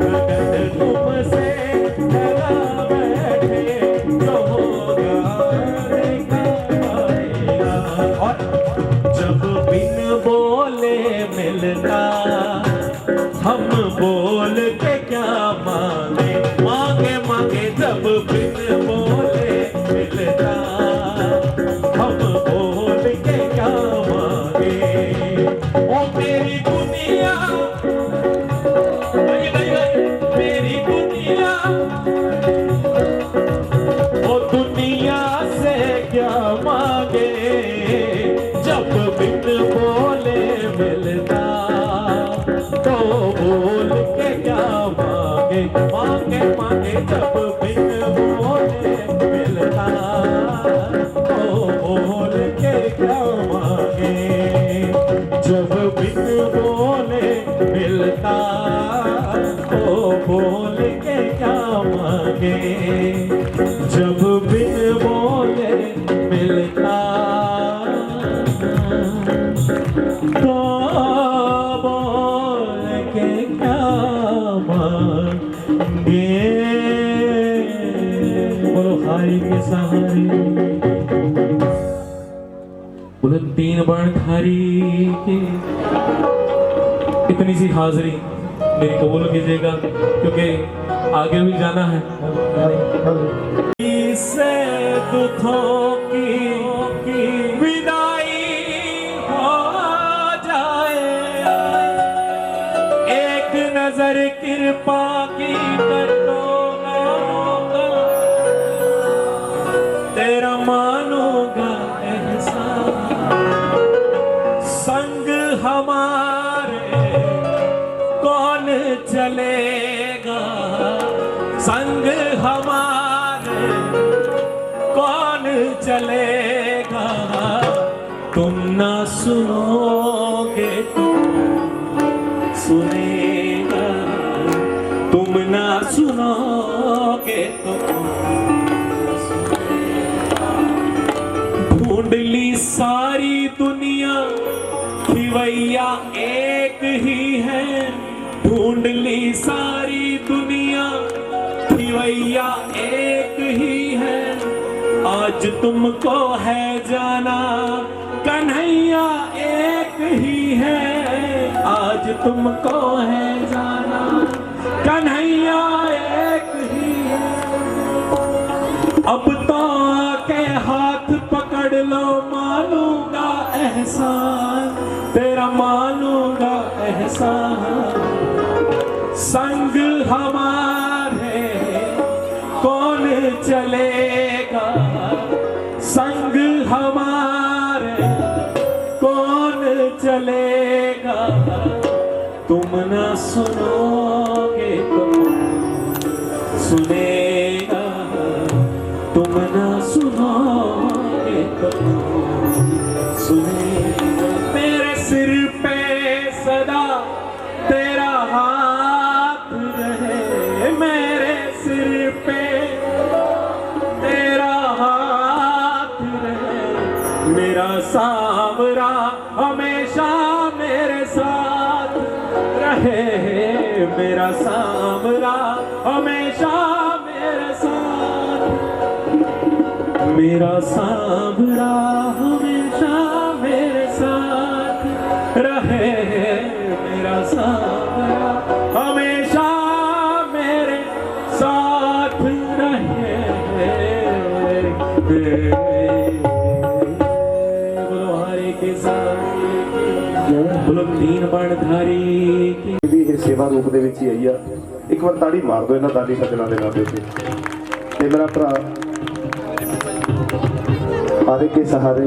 लगन तुमसे लगा बैठे, जो होगा देखा जाएगा। और जब बिन बोले मिलना, हम बोल के क्या मांगे, मांगे मांगे जब बिन बोले मिलना, हम बोल के क्या मांगे। ओ मेरी दुनिया, मेरी दुनिया, ओ दुनिया से क्या मांगे, जब बिन बोले मिलना, तो बोल के क्या मांगे, मांगे मांगे जब बिन बोले मिलना, तो बोल के क्या मांगे, जब बिन बोले मिलता, तो बोल के क्या मांगे, जब बिन बोले मिलता, तो बोल के क्या मांगे। बोलो खाई के सहारे, बोलो तीन बाण थारी की। इतनी सी हाजिरी मेरी कबूल कीजिएगा, क्योंकि आगे भी जाना है। इससे दुखों की विदाई हो जाए, एक नजर कृपा की कर दो, तेरा मानूंगा एहसान। संग हमारे कौन चलेगा, संग हमारे कौन चलेगा, तुम ना सुनोगे तो सुनेगा, तुम ना सुनोगे तो ढूंढ ली सारी दुनिया, खिवैया एक ही है, ढूंढ ली सारी दुनिया, खिवैया एक ही है। आज तुमको है जाना, कन्हैया एक आज तुमको है जाना, कन्हैया एक ही है। अब तो आके हाथ पकड़ लो, मानूंगा एहसान तेरा, मानूंगा एहसान। संग हमारे कौन चलेगा, संग हमारे कौन चलेगा। तुम न सुनोगे तो सुनेगा, तुम न सुनोगे तो सुनेगा। मेरे सिर पे सदा तेरा हाथ रहे, मेरे सिर पे तेरा हाथ रहे। मेरा सांवरा हमेशा मेरे साथ रहे, मेरा सांवरा हमेशा मेरे साथ, मेरा सांवरा हमेशा मेरे साथ रहे, मेरा सांवरा हमेशा मेरे साथ रहे। बोलो हरे के साथ, बोलो तीन बणधारी की भी सेवा रूप ਦੇ ਵਿੱਚ ਹੀ ਆਈ ਆ। ਇੱਕ ਵਾਰ ਤਾੜੀ ਮਾਰ ਦਿਓ ਇਹਨਾਂ ਦਾਨੀ ਸੱਜਣਾ ਦੇ ਨਾਂ ਦੇ ਉੱਤੇ। ਤੇ ਮੇਰਾ ਭਰਾ ਹਰੇ ਕੇ ਸਹਾਰੇ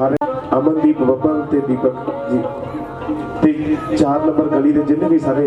ਹਰੇ ਅਮਨਦੀਪ ਬੱਬਲ ਤੇ ਦੀਪਕ ਜੀ ਤੇ 4 ਨੰਬਰ ਗਲੀ ਦੇ ਜਿੰਨੇ ਵੀ ਸਾਰੇ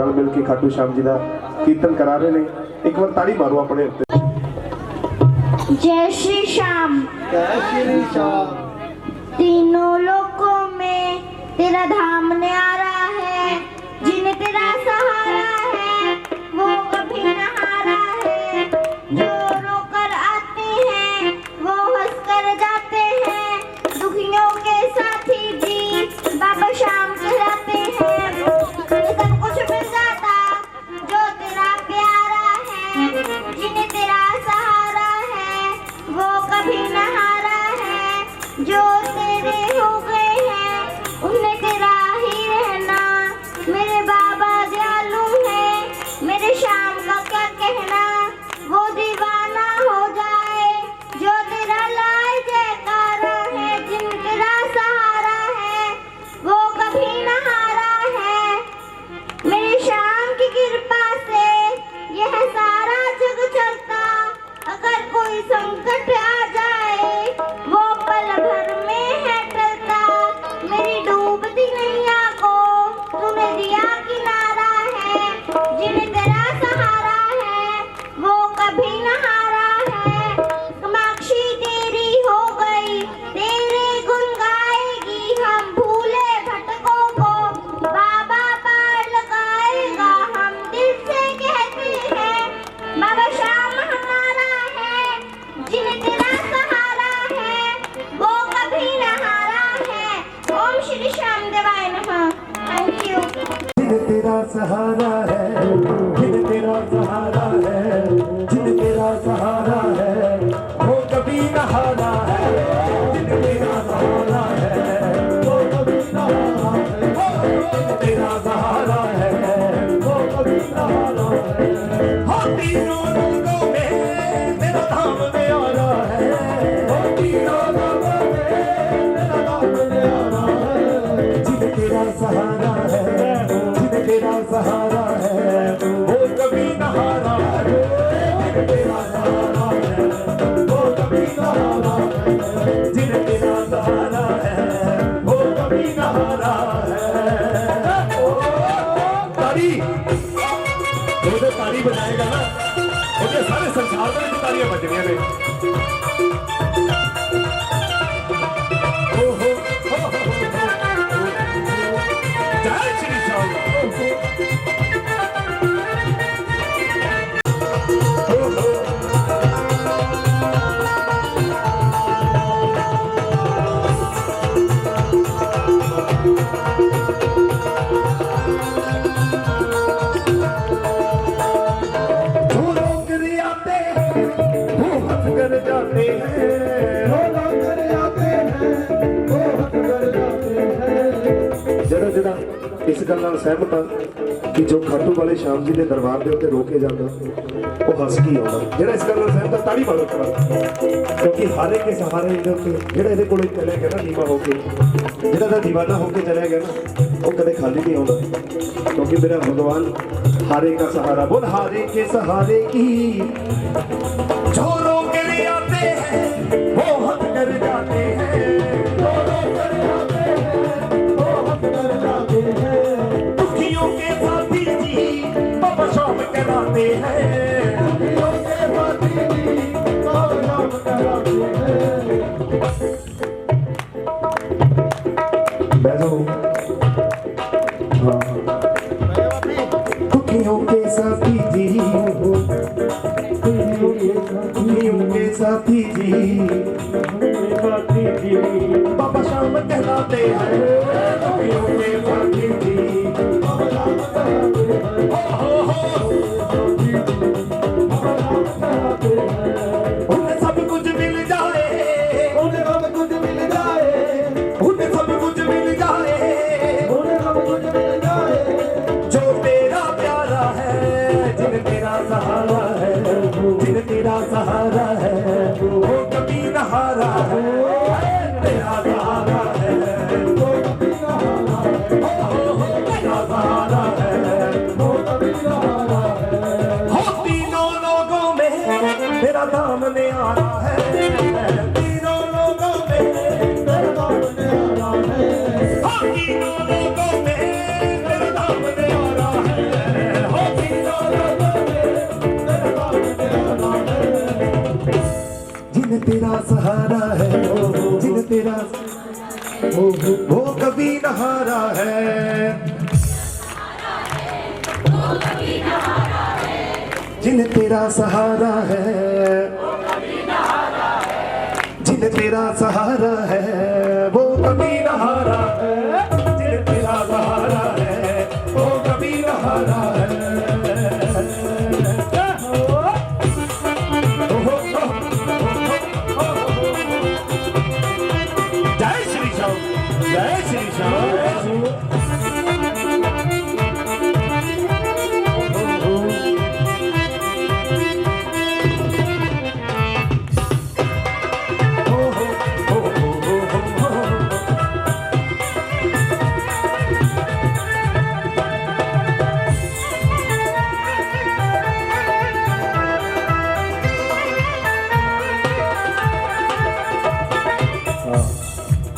ਰਲ ਮਿਲ ਕੇ ਖਾਟੂ ਸ਼ਾਮ ਜੀ ਦਾ ਕੀਰਤਨ ਕਰਾ ਰਹੇ ਨੇ। ਇੱਕ ਵਾਰ ਤਾੜੀ ਮਾਰੋ ਆਪਣੇ ਉੱਤੇ। जय श्री श्याम, ਜੈ ਸ਼੍ਰੀ ਸ਼ਾਮ। तीनों लोकों में तेरा धाम न्यारा है, जिन्हें तेरा सहारा है वो कभी न हारा है। जो रोकर आते हैं वो हंस कर जाते हैं, दुखियों के साथी भी बाबा श्याम कहलाते हैं। ये सब कुछ मिल जाता जो तेरा प्यारा है, जिन्हें तेरा सहारा है वो कभी न हारा है। जो तेरे हो गए हैं उन्हें तेरा ही रहना, मेरे बाबा दयालु है, मेरे श्याम का क्या कहना। वो दीवाना हो जाए जो तेरा लाए जयकारा है, जिन तेरा सहारा है वो कभी न हारा है। मेरे श्याम की कृपा से यह सारा जग चलता, अगर कोई संकट आ जाए वो पल भर में है टलता। मेरी डूबती नैया को तूने दिया किनारा है, जिन्हें तेरा सहारा है वो कभी न हारा है। कामाक्षी तेरी हो गई, तेरे गुण गाएगी, हम भूले भटकों को बाबा पार लगाएगा। हम दिल से कहते हैं बाबा श्याम हमारा है, जिन्हें तेरा सहारा है वो कभी न हारा है। ओम श्री श्याम देवाय नमः। Thank you. जिन तेरा सहारा है, जिन तेरा सहारा है, जिन तेरा सहारा है वो कभी न हारा है। जिन तेरा सहारा है वो कभी न हारा है, जिन तेरा सहारा है वो कभी न हारा है। हाँ तीनों लोगों में मेरा धाम न्यारा है, हाँ तीनों लोगों में मेरा धाम न्यारा है। जिन तेरा सहारा है, जिन तेरा सहारा है वो कभी न हारा है। जिन तेरा सहारा है वो कभी न हारा है, जिन तेरा सहारा है वो कभी न हारा है। ओ ताली जो ताली बजाएगा ना ਉਹਦੇ ਸਾਰੇ ਸੰਸਾਰ ਦੇ ਵਿੱਚ ਤਾਲੀਆਂ ਵੱਜਣੀਆਂ ਨੇ। ਜੈ ਸ਼੍ਰੀ ਸ਼ਾਮ। इस गल नाल सहमत हाँ कि जो खाटू वाले श्याम जी के दरबार के उत्ते रोके जाता वो हस के आउंदा। जेड़ा इस गल नाल सहमत है ताड़ी मारो क्योंकि हारे के सहारे इहदे उत्ते जेड़ा इहदे कोले चले गया ना दीवा होके जेड़ा दा दीवाना होके चले गया ना वो कदे खाली नहीं आउंदा क्योंकि मेरा भगवान हारे का सहारा। बोल हारे के सहारे की जो रोक ले आते हैं वो हद कर जाते हैं, जो रोक कर आते हैं वो हद कर जाते हैं। दुखियों के साथी जी बाबा शाम कहलाते हैं, दुखियों के साथी जी बाबा शाम कहलाते हैं। बैठो हाँ दुखियों के साथी जी दुखियों के साथी जी बाबा शाम कहलाते हैं, दुखियों के साथी जी बाबा शाम कहलाते हैं। उन्हें सब कुछ मिल जाए, उन्हें सब कुछ मिल जाए, उन्हें सब कुछ मिल जाए, उन्हें सब कुछ मिल जाए। जो तेरा प्यारा है जिन तेरा सहारा है, जिन तेरा सहारा है वो कभी न हारा है, तेरा सहारा है वो कभी न हारा है, तेरा सहारा है वो कभी न हारा है। हो तीनों लोगों में तेरा नाम न्यारा है, तीनों लोगों में तेरा नाम न्यारा है, हो तीनों लोगों में तेरा नाम न्यारा है, हो तीनों लोगों में तेरा नाम न्यारा है। जिन तेरा सहारा है जिन तेरा वो कभी न हारा है, जिन तेरा सहारा है जिन तेरा सहारा है वो कभी न हारा है, जिन तेरा सहारा है वो कभी न हारा है। जय श्री श्याम, जय श्री श्याम।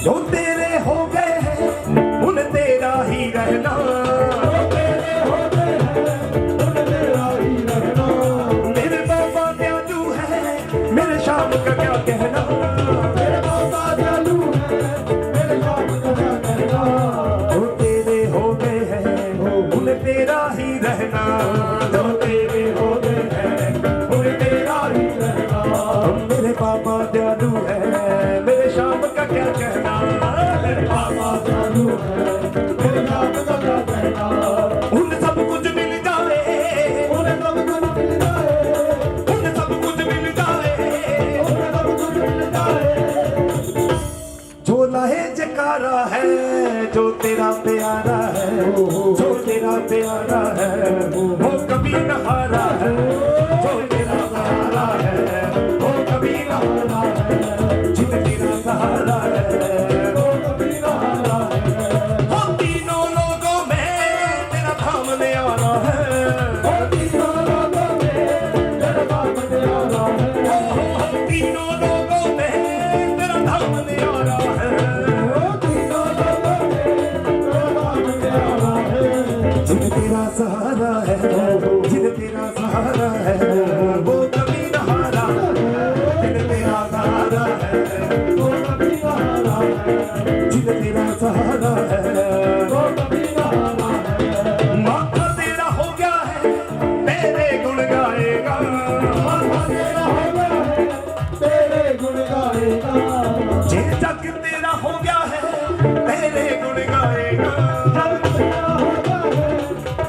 जो तेरे हो गए हैं उन तेरा ही रहना, तेरे हो गए हैं उन तेरा ही रहना। मेरे बाबा दयालु है मेरे शाम का क्या कहना, मेरे बाबा दयालु है मेरे शाम का क्या कहना। जो तेरे हो गए हैं उन तेरा ही रहना, जो तेरे हो गए हैं उन तेरा ही रहना। मेरे बाबा दयालु है मेरे शाम का क्या कहना, मेरे बाबा दयालु है मेरे शाम का क्या कहना। उन्हें सब कुछ मिल जाए, उन्हें सब कुछ मिल जाए, उन्हें सब कुछ मिल जाए, उन्हें सब कुछ मिल जाए। जो लाहे जकारा है जो तेरा प्यारा है, जो तेरा प्यारा है वो कभी न हारा है, जो तेरा सहारा है वो कभी न हारा है, जिन तेरा सहारा है वो कभी न हारा है। हम तीनों लोगों में तेरा धाम न्यारा है, हम तीनों लोगों में तेरा धाम न्यारा है, हम तीनों लोगों में तेरा धाम न्यारा है, हम तीनों लोगों में तेरा धाम न्यारा है। जिन तेरा सहारा है जिन तेरा सहारा है वो कभी न हारा है, जिन तेरा सहारा है वो कभी न हारा है, जिन तेरा सहारा है वो कभी न हारा है। माथा तेरा हो गया है तेरे गुण गाएगा, माथा तेरा हो गया है तेरे गुण गाएगा। जे जग तेरा हो गया है तेरे गुण गाएगा, जग तेरा हो गया है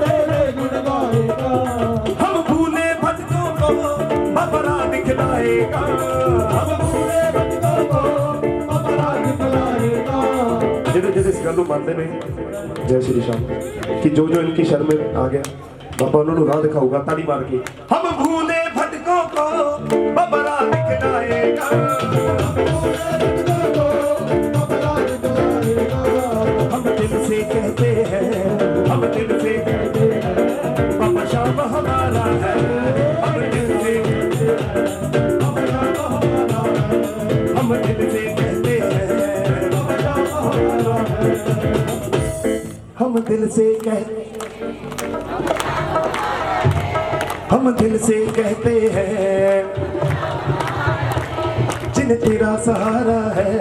तेरे गुण गाएगा। हम भूले भटकों को बबरा दिखलाएगा, हम भूले भटकों को बबरा दिखलाएगा। जिधर जिधर इस गल मानते हैं जय श्री श्याम कि जो जो इनकी शर्म में आ गया बाबा उन्होंने राह दिखाऊगा ताड़ी मार के। हम भूले भटकों को बबरा दिखलाएगा, हम दिल से कहते हैं, हम दिल से कहते हैं बाबा शाम हमारा है, हम दिल से कहते हैं बाबा शाम हमारा है, हम दिल से कहते हैं बाबा शाम हमारा है, हम दिल से कहते हम दिल से कहते हैं जिन तेरा सहारा है,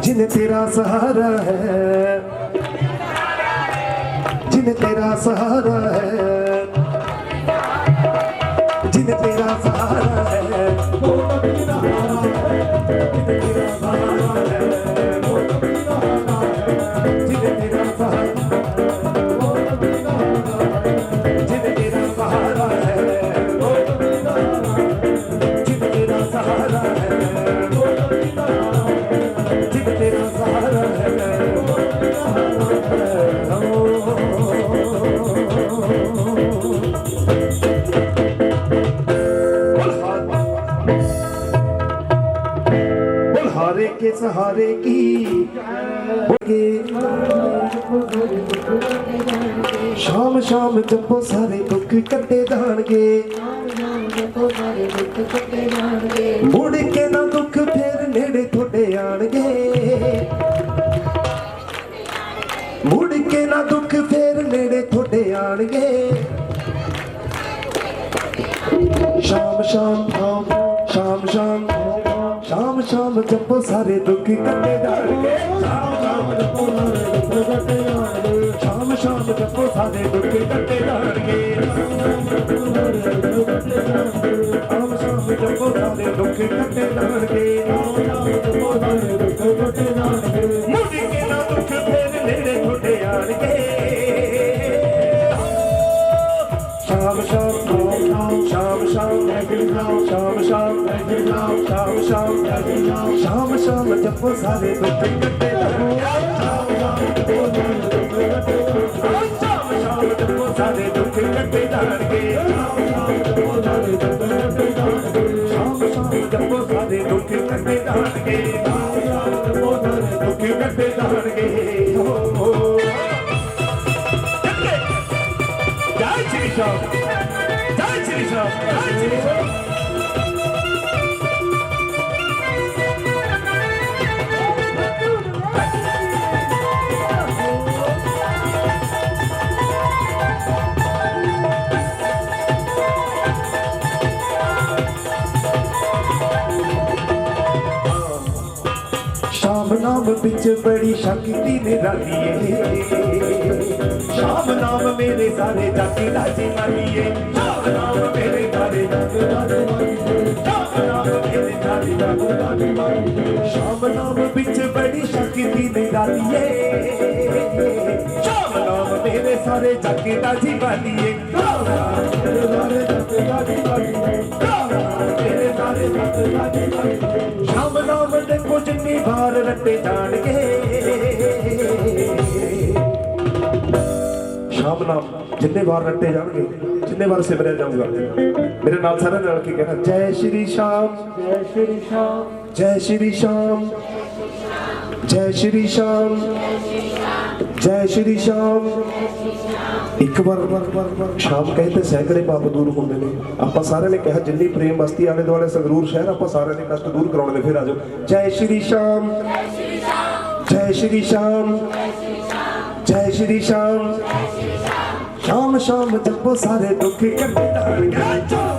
जिन तेरा सहारा है, जिन तेरा सहारा है, जिन तेरा सहारा है वो कभी ना हारा है, जिन तेरा सहारा है वो कभी ना हारा है, जिन तेरा सहारा वो कभी ना हारा है, जिन तेरा सहारा है वो कभी ना हारा है, जिन तेरा सहारा है वो कभी ना हारा है, जिन तेरा सहारा है वो कभी ना हारा है। हारे के सहारे की शाम शाम जपो सारे दुख कटे जाणगे, मुड़ के ना दुख फिर नेड़े थोड़े आणगे, मुड़ के ना दुख फिर नेड़े थोड़े आणगे, शाम शाम शाम शाम शाम शाम जपो सारे दुख कटे जाणगे, शाम शाम जपो सारे दुख कटे जाणगे, शाम शाम जपो सारे दुख कटे जाणगे, शाम शाम जपो सारे दुख कटे जाणगे, मुड़ के ना दुख फिर नेड़े थोड़े आणगे, शाम शाम शाम शाम शाम शाम शाम शाम शाम शाम जपो सारे दुख कटे जाणगे, शाम शाम जपो सारे दुख कटे जाणगे, शाम शाम जपो सारे दुख कटे जाणगे, दुख कटे जाणगे। जय श्री श्याम, जय श्री श्याम, जय श्री श्याम। शाम नाम बिच बड़ी शक्ति निराली है, शाम नाम मेरे सारे जाति राजी मानिए, शाम नाम मेरे सारे जाति राजी मानिए, शाम नाम मेरे सारे जाति राजी मानिए, शाम नाम बिच बड़ी शक्ति निराली है, शाम नाम मेरे सारे जाति राजी मानिए, शाम नाम मेरे सारे जाति राजी मानिए, शाम नाम मेरे सारे जाति राजी मानिए, शाम नाम देखो जिन्नी बार रटे जाणगे, शाम नाम जिन्ने बार रटे जाणगे, जिन्ने बार सिमरिया जाऊंगा, मेरे नाल सारे नाल की कहना जय श्री श्याम, जय श्री श्याम, जय श्री श्याम, जय श्री श्याम, जय श्री श्याम। एक बार शाम कहते सैकड़े पाप दूर होंगे ने, आप सारे ने कहा जिन्नी प्रेम बस्ती आले दुआले संगरूर शहर आप सारे ने कष्ट दूर कराने, फिर आ जाओ जय श्री श्याम, जय श्री श्याम, जय श्री श्याम, शाम शाम जपो सारे दुख कटे जाणगे, शाम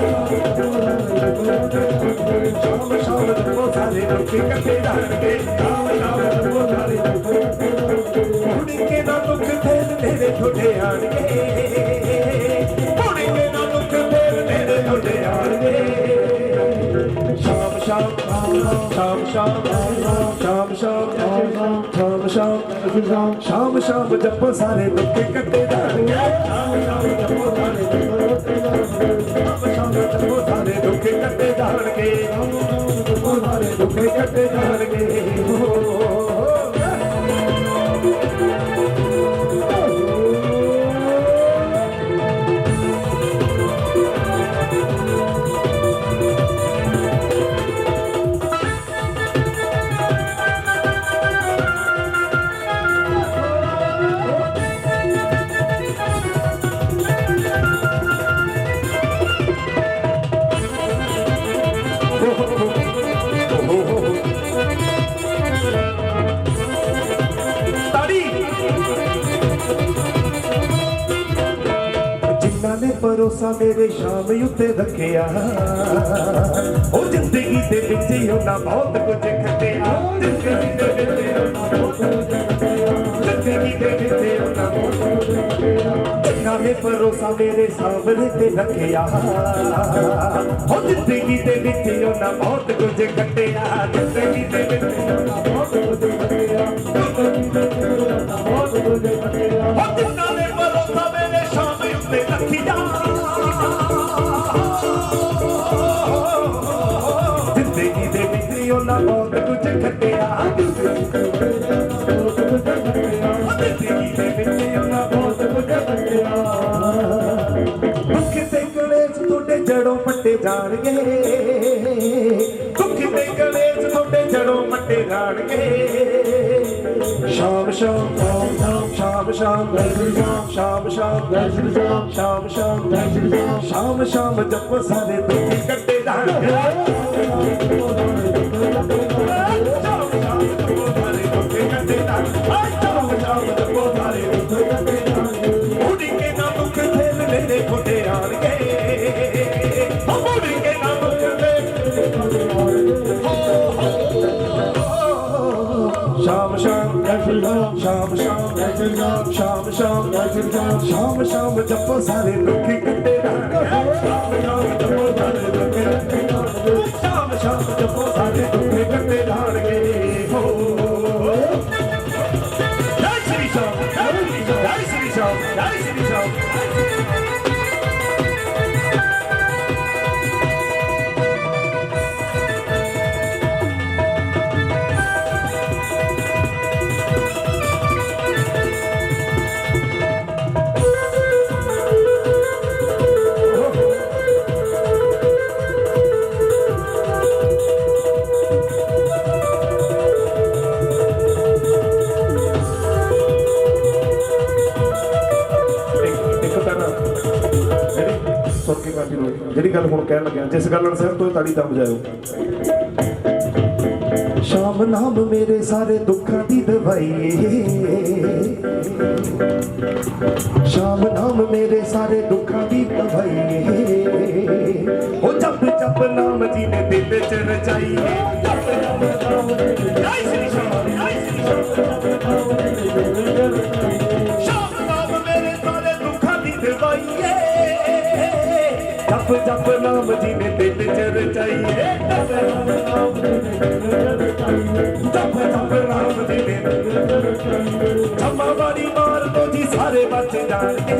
शाम जपो सारे दुख कटे जाणगे, शाम शाम जपो सारे दुख कटे जाणगे, मुड़ के ना दुख फिर नेड़े थोड़े आणगे, मुड़ के ना दुख फिर नेड़े थोड़े आणगे, शाम शाम शाम शाम शाम शाम शाम शाम शाम शाम जपो सारे दुख कटे जाणगे, शाम शाम जपो सारे दुख कटे जाणगे, शाम शाम जपो सारे दुख कटे जाणगे, सारे दुख कटे जाणगे। ਭਰੋਸਾ ਮੇਰੇ ਸ਼ਾਮ ਉੱਤੇ ਰੱਖਿਆ ਉਹ ਜ਼ਿੰਦਗੀ ਦੇ ਵਿੱਚ ਉਹਨਾਂ ਬਹੁਤ ਕੁਝ ਖੱਟਿਆ ਜ਼ਿੰਦਗੀ ਦੇ ਵਿੱਚ ਉਹਨਾਂ ਬਹੁਤ ਕੁਝ ਖੱਟਿਆ ਜ਼ਿੰਦਗੀ ਦੇ ਵਿੱਚ ਉਹਨਾਂ ਬਹੁਤ ਕੁਝ ਖੱਟਿਆ ਜਿੰਨਾ ਨੇ ਭਰੋਸਾ ਮੇਰੇ ਸਾਹਮਣੇ ਤੇ ਰੱਖਿਆ ਉਹ ਜ਼ਿੰਦਗੀ ਦੇ ਵਿੱਚ ਉਹਨਾਂ ਬਹੁਤ ਕੁਝ ਖੱਟਿਆ ਜ਼ਿੰਦਗੀ ਦੇ ਵਿੱਚ ਉਹਨਾਂ ਬਹੁਤ ਕੁਝ ਖੱਟਿਆ ਜ਼ਿੰਦਗੀ ਦੇ ਵਿੱਚ ਉਹਨਾਂ ਬਹੁਤ ਕੁਝ ਖੱਟਿਆ ਉਹ ਜਿੰਨਾ ਨੇ ਭਰੋਸਾ ਮੇਰੇ ਸ਼ਾਮ ਉੱਤੇ ਰੱਖਿਆ ਜ਼ਿੰਦਗੀ ਦੇ ਵਿੱਚ ਉਹਨਾਂ ਬਹੁਤ ਕੁਝ ਖੱਟਿਆ ਜ਼ਿੰਦਗੀ ਦੇ ਵਿੱਚ ਉਹਨਾਂ ਬਹੁਤ ਕੁਝ ਖੱਟਿਆ ਦੁੱਖ ਤੇ ਕਲੇਸ਼ ਤੁਹਾਡੇ ਜੜੋਂ ਪੱਟੇ ਜਾਣਗੇ ਦੁੱਖ ਤੇ ਕਲੇਸ਼ ਤੁਹਾਡੇ ਜੜੋਂ ਪੱਟੇ ਜਾਣਗੇ ਸ਼ਾਮ ਸ਼ਾਮ ਸ਼ਾਮ ਸ਼ਾਮ ਸ਼ਾਮ ਸ਼ਾਮ ਸ਼ਾਮ ਸ਼ਾਮ ਸ਼ਾਮ ਜਪ ਸਾਰੇ ਦੁੱਖ ਕੱਟੇ ਜਾਣਗੇ ਸ਼ਾਮ ਜਪੋ ਸਾਰੇ ਦੁੱਖ ਕੱਟੇ ਸ਼ਾਮ ਜਪੋ ਸਾਰੇ ਦੁੱਖ ਕੱਟੇ ਜਾਣਗੇ ਹੋ ਜੈ ਸ੍ਰੀ ਸ਼ਾਮ ਜੈ ਸ੍ਰੀ ਸ਼ਾਮ ਜੈ ਸ੍ਰੀ ਸ਼ਾਮ ਜਿਹੜੀ ਗੱਲ ਹੁਣ ਕਹਿਣ ਲੱਗਿਆ ਜਿਸ ਗੱਲ ਨਾਲ ਸਿਰ ਤੋਂ ਤਾੜੀ ਤਾਂ ਵਜਾਇਓ ਸ਼ਾਮ ਨਾਮ ਮੇਰੇ ਸਾਰੇ ਦੁੱਖਾਂ ਦੀ ਦਵਾਈ ਸ਼ਾਮ ਨਾਮ ਮੇਰੇ ਸਾਰੇ ਦੁੱਖਾਂ ਦੀ ਦਵਾਈ ਉਹ ਜਪ ਜਪ ਨਾਮ ਜੀ ਨੇ ਦਿਲ ਚ ਰਚਾਈ ਜਪ ਜਪ ਨਾਮ ਜੈ ਸ੍ਰੀ ਸ਼ਾਮ ਜੈ ਸ੍ਰੀ ਸ਼ਾਮ ਨਾਮ ਮੇਰੇ ਸਾਰੇ ਦੁੱਖਾਂ ਦੀ ਦਵਾਈ ਜਪ ਜਪ ਨਾਮ ਜੀ ਨੇ ਦਿਲ ਚ ਰਚਾਈ ਜਪ ਜਪ ਨਾਮ ਜੀ ਨੇ ਜਮਾ ਵਾਰੀ ਮਾਰ ਦੋ ਜੀ ਸਾਰੇ ਬਚ ਜਾਣਗੇ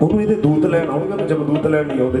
ਉਹਨੂੰ ਇਹਦੇ ਦੂਤ ਲੈਣ ਆਉਣਗੇ ਨਾ ਜਮਦੂਤ ਲੈਣ ਨਹੀਂ ਆਉਂਦੇ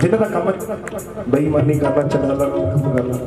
ਜਿਨ੍ਹਾਂ ਦਾ ਕੰਮ ਬੇਈਮਾਨੀ ਕਰਨਾ ਚੰਗਾ ਕੰਮ ਕਰਨਾ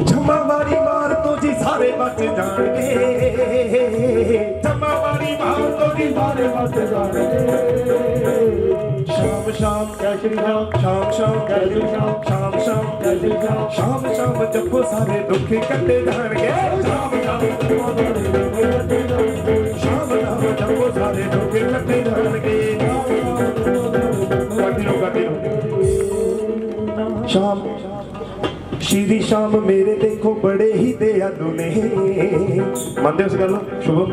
ਜਮਾ ਵਾਰੀ ਮਾਰ ਤੋਂ ਜੀ ਸਾਰੇ ਬਚ ਜਾਣਗੇ ਜਮਾ ਵਾਰੀ ਮਾਰ ਤੋਂ ਜੀ ਸਾਰੇ ਬਚ ਜਾਣਗੇ ਸ਼ਾਮ ਸ਼ਾਮ ਜੈ ਸ਼੍ਰੀ ਰਾਮ ਸ਼ਾਮ ਸ਼ਾਮ ਜੈ ਸ਼੍ਰੀ ਰਾਮ ਸ਼ਾਮ ਸ਼ਾਮ ਜੈ ਸ਼੍ਰੀ ਰਾਮ ਸ਼ਾਮ ਸ਼ਾਮ ਜਪੋ ਸਾਰੇ ਦੁੱਖ ਕੱਟੇ ਜਾਣਗੇ ਸ਼ਾਮ ਸ਼ਾਮ ਜਪੋ ਸਾਰੇ ਦੁੱਖ ਕੱਟੇ ਜਾਣਗੇ ਸ਼ਾਮ ਸ਼ਾਮ ਜਪੋ ਸਾਰੇ ਦੁੱਖ ਕੱਟੇ ਜਾਣਗੇ ਸ਼ਾਮ ਸ਼੍ਰੀ ਸ਼ਾਮ ਮੇਰੇ ਦੇਖੋ ਬੜੇ ਹੀ ਦਿਆਲੂ ਨੇ ਮੰਨਦੇ ਉਸ ਗੱਲ ਨੂੰ ਸ਼ੁਭਮ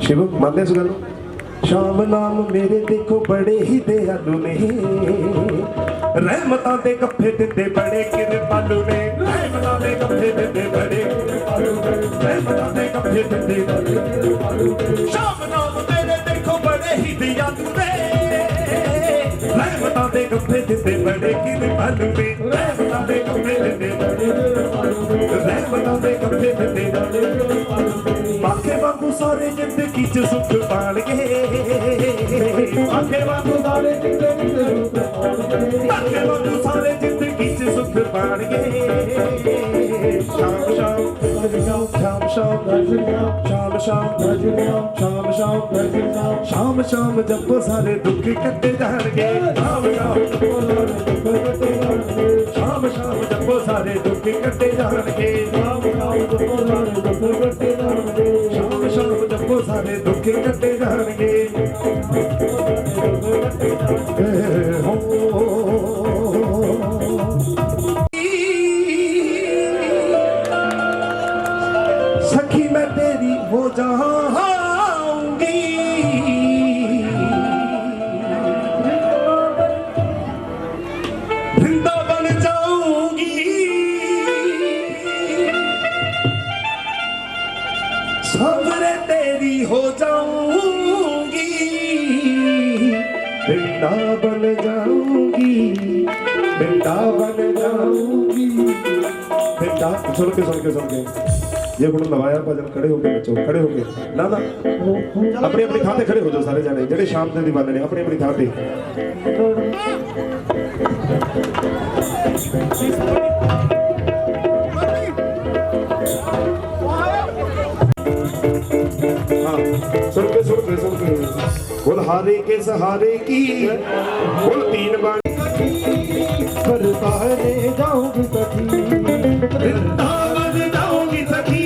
ਸ਼ਿਵਮ ਮੰਨਦੇ ਉਸ ਗੱਲ ਨੂੰ ਸ਼ਾਮ ਨਾਮ ਮੇਰੇ ਦੇਖੋ ਬੜੇ ਹੀ ਦਿਆਲੂ ਨੇ ਰਹਿਮਤਾਂ ਦੇ ਗੱਫੇ ਦਿੰਦੇ ਬੜੇ ਕਿਰਪਾਲੂ ਨੇ ਰਹਿਮਤਾਂ ਦੇ ਗੱਫੇ ਦਿੰਦੇ ਬੜੇ ਕਿਰਪਾਲੂ ਨੇ ਰਹਿਮਤਾਂ ਦੇ ਗੱਫੇ ਦਿੰਦੇ ਬੜੇ ਕਿਰਪਾਲੂ ਨੇ ਸ਼ਾਮ ਨਾਮ ਮੇਰੇ ਦੇਖੋ ਬੜੇ ਹੀ ਦਿਆਲੂ ਨੇ ਰਹਿਮਤਾਂ ਦੇ ਗੱਫੇ ਦਿੰਦੇ ਬੜੇ ਕਿਰਪਾਲੂ ਨੇ ਰਹਿਮਤਾਂ ਦੇ ਗੱਫੇ ਦਿੰਦੇ ਬੜੇ ਕਿਰਪਾਲੂ ਨੇ ਰਹਿਮਤਾਂ ਦੇ ਗੱਫੇ ਦਿੰਦੇ ਬੜੇ ਕਿਰਪਾਲੂ ਨੇ ਬਾਕੇ ਵਾਂਗੂ ਸਾਰੇ ਜ਼ਿੰਦਗੀ ਚ ਸੁੱਖ ਪਾਣਗੇ ਬਾਕੇ ਵਾਂਗੂ ਸਾਰੇ ਜ਼ਿੰਦਗੀ ਚ ਸੁੱਖ ਪਾਣਗੇ ਬਾਕੇ ਵਾਂਗੂ ਸਾਰੇ ਜ਼ਿੰਦਗੀ ਚ ਸੁੱਖ ਪਾਣਗੇ ਸ਼ਾਮ ਸ਼ਾਮ ਸ਼ਾਮ ਸ਼ਾਮ ਸ਼ਾਮ ਸ਼ਾਮ ਸ਼ਾਮ ਸ਼ਾਮ ਸ਼ਾਮ ਸ਼ਾਮ ਜਪੋ ਸਾਰੇ ਦੁੱਖ ਕੱਟੇ ਜਾਣਗੇ ਸ਼ਾਮ ਸ਼ਾਮ ਜਪੋ ਸਾਰੇ ਦੁੱਖ ਕੱਟੇ ਜਾਣਗੇ ਸ਼ਾਮ ਸ਼ਾਮ ਜਪੋ ਸਾਰੇ ਦੁੱਖ ਕੱਟੇ ਜਾਣਗੇ सखी मैं तेरी हो जाऊंगी वृंदावन जाऊंगी सावरे तेरी हो जाऊंगी वृंदावन जाऊंगी वृंदावन जाऊंगी सुन के ये गुण लवाया भजन खड़े होके बच्चों खड़े होके ना अपनी अपनी थां ते खड़े हो जाओ सारे जाने जेडे शाम दे दीवाने ने अपनी अपनी थां ते हाँ सुन के बोल हारे के सहारे की बोल तीन बार पर सहारे जाऊंगी सखी वृंदावन जाऊंगी सखी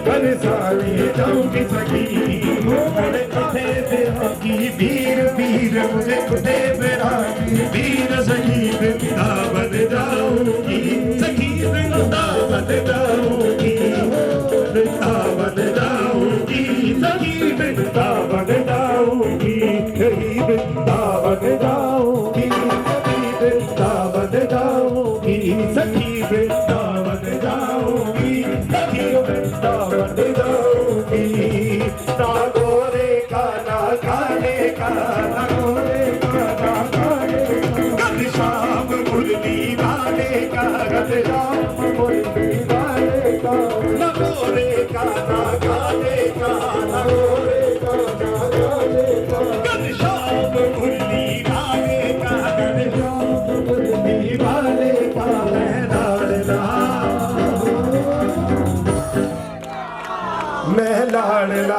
पर सहारे जाऊंगी सखी मुझे कुठे बेरागी वीर वीर मुझे कुठे बेरागी वीर सखी वृंदावन जाऊंगी सखी वृंदावन जाऊंगी वृंदावन जाऊंगी सखी वृंदावन जाऊंगी सखी वृंदावन जाऊंगी वृंदावन जाऊंगी सखी वृंदावन जाऊंगी सखी वृंदावन जाऊंगी ना गोरे का ना काले का ना गोरे का ना काले कद शाम मुरली वाले का कद शाम मुरली वाले का ना गोरे का ना काले का ना गोरे का ना काले का कद शाम मुरली वाले का कद शाम मुरली वाले का मैं लाडला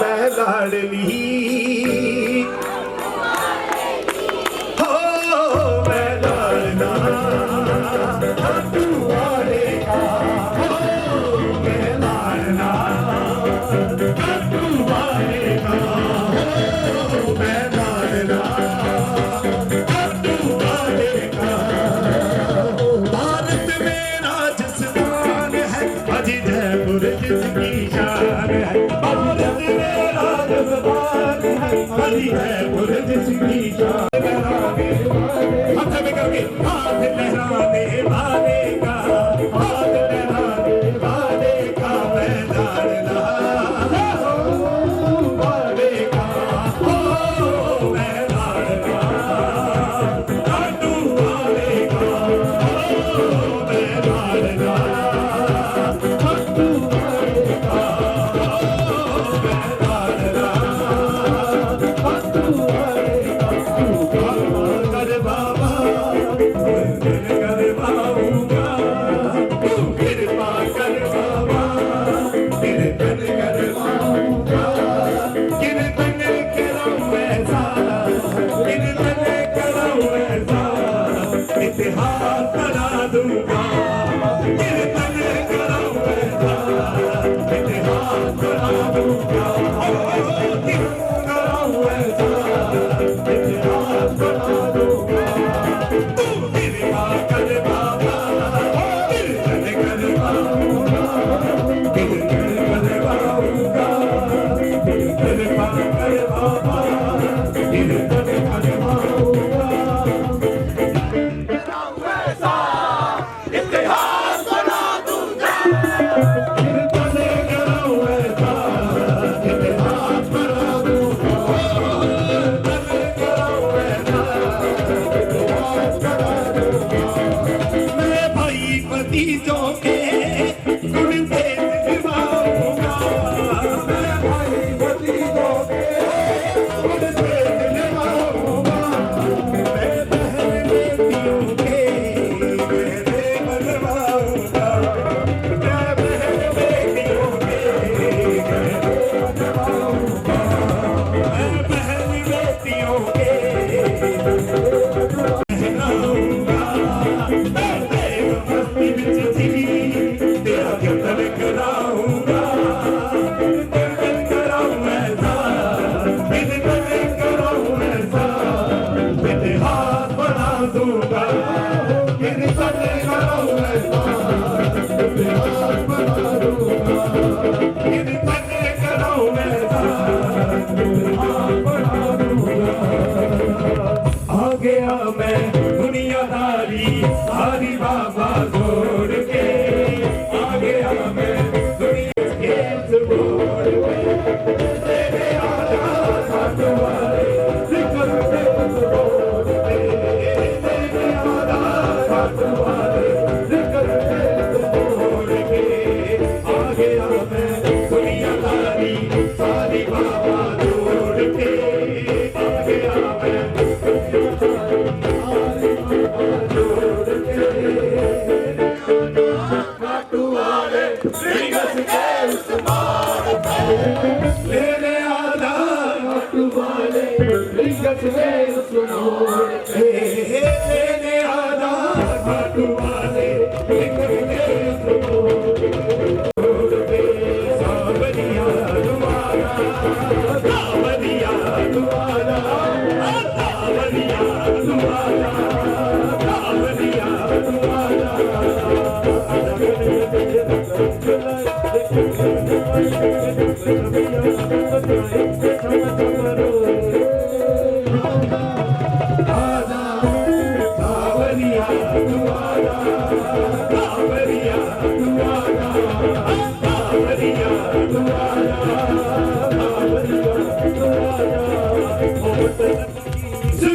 मैं लाडली हो मैं लाडला तू वाले का हो मैं लाडला तू वाले का हो मैं लाडला तू वाले का भारत में राजस्थान है अजी जयपुर जिसकी शान है भारत में राजस्थान है अजी जयपुर जिसकी शान हाथ में करके हाथ लहराने वाले का हाथ लहराने वाले का मैं लाडला वाले का हो मैं लाडला तू वाले का हो मैं लाडला तू वाले का हो मैं लाडला तू वाले का तू कर बाबा कर बाबूगा तू कृपा कर बाबा कीर्तन कर बाबूगा कीर्तन करो ऐसा कीर्तन करो ऐसा इतिहास बना दूंगा कीर्तन करो ऐसा इतिहास बना दूंगा कीर्तन करो ऐसा इतिहास बना दूंगा तू कृपा कर बाबा कीर्तन कर बाबूगा कीर्तन कर बाबूगा कृपा कर बाबा कीर्तन कर बाबूगा इतिहास बना दूंगा कीर्तन करो ऐसा इतिहास बना दूंगा कीर्तन करो ऐसा इतिहास बना दूंगा मैं भाई भतीजों के गुण से निभाऊंगा मैं भाई भतीजों के गुण से निभाऊंगा मैं बहन बेटियों के मेरे बनवाऊंगा मैं बहन बेटियों के मेरे बनवाऊंगा मैं बहन बेटियों के पहनाऊंगा मैं देव मस्ती विच जी करो ऐसा इतिहास बना दूंगा इन पते करो ऐसा इतिहास बना दूंगा आ गया मैं दुनियादारी सारी बाबा छोड़ के आ गया मैं दुनिया के छोड़ के तेरे आजाद हाथ वाले जिक्र पे छोड़ के तेरे आजाद हाथ वाले जिक्र पे छोड़ के आ गया मैं दुनियादारी सारी बाबा छोड़ के आ गया मैं लेने आधा वाले रिंगस में सुनोड़ लेने आधा वाले रिंगस में सुनोड़ सावरिया दुआरा सावरिया दुआरा सावरिया दुआरा सावरिया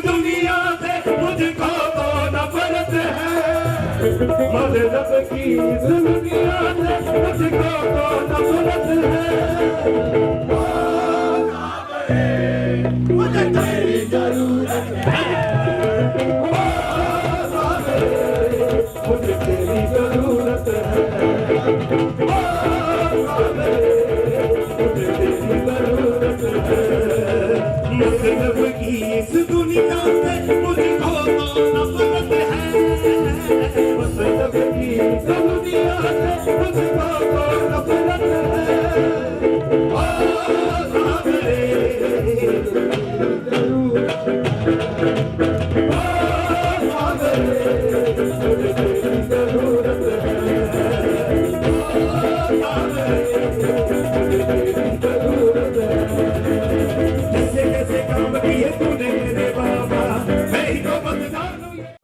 दुनिया से मुझको तो नफरत है मजहब की दुनिया से मुझको तो नफरत है मुझे तेरी जरूरत है मुझे तेरी जरूरत है मुझे तेरी जरूरत है मजहब की इस दुनिया से मुझको तो नफरत है मजहब की इस दुनिया से मुझको तो नफरत है जैसे कैसे काम किए तूने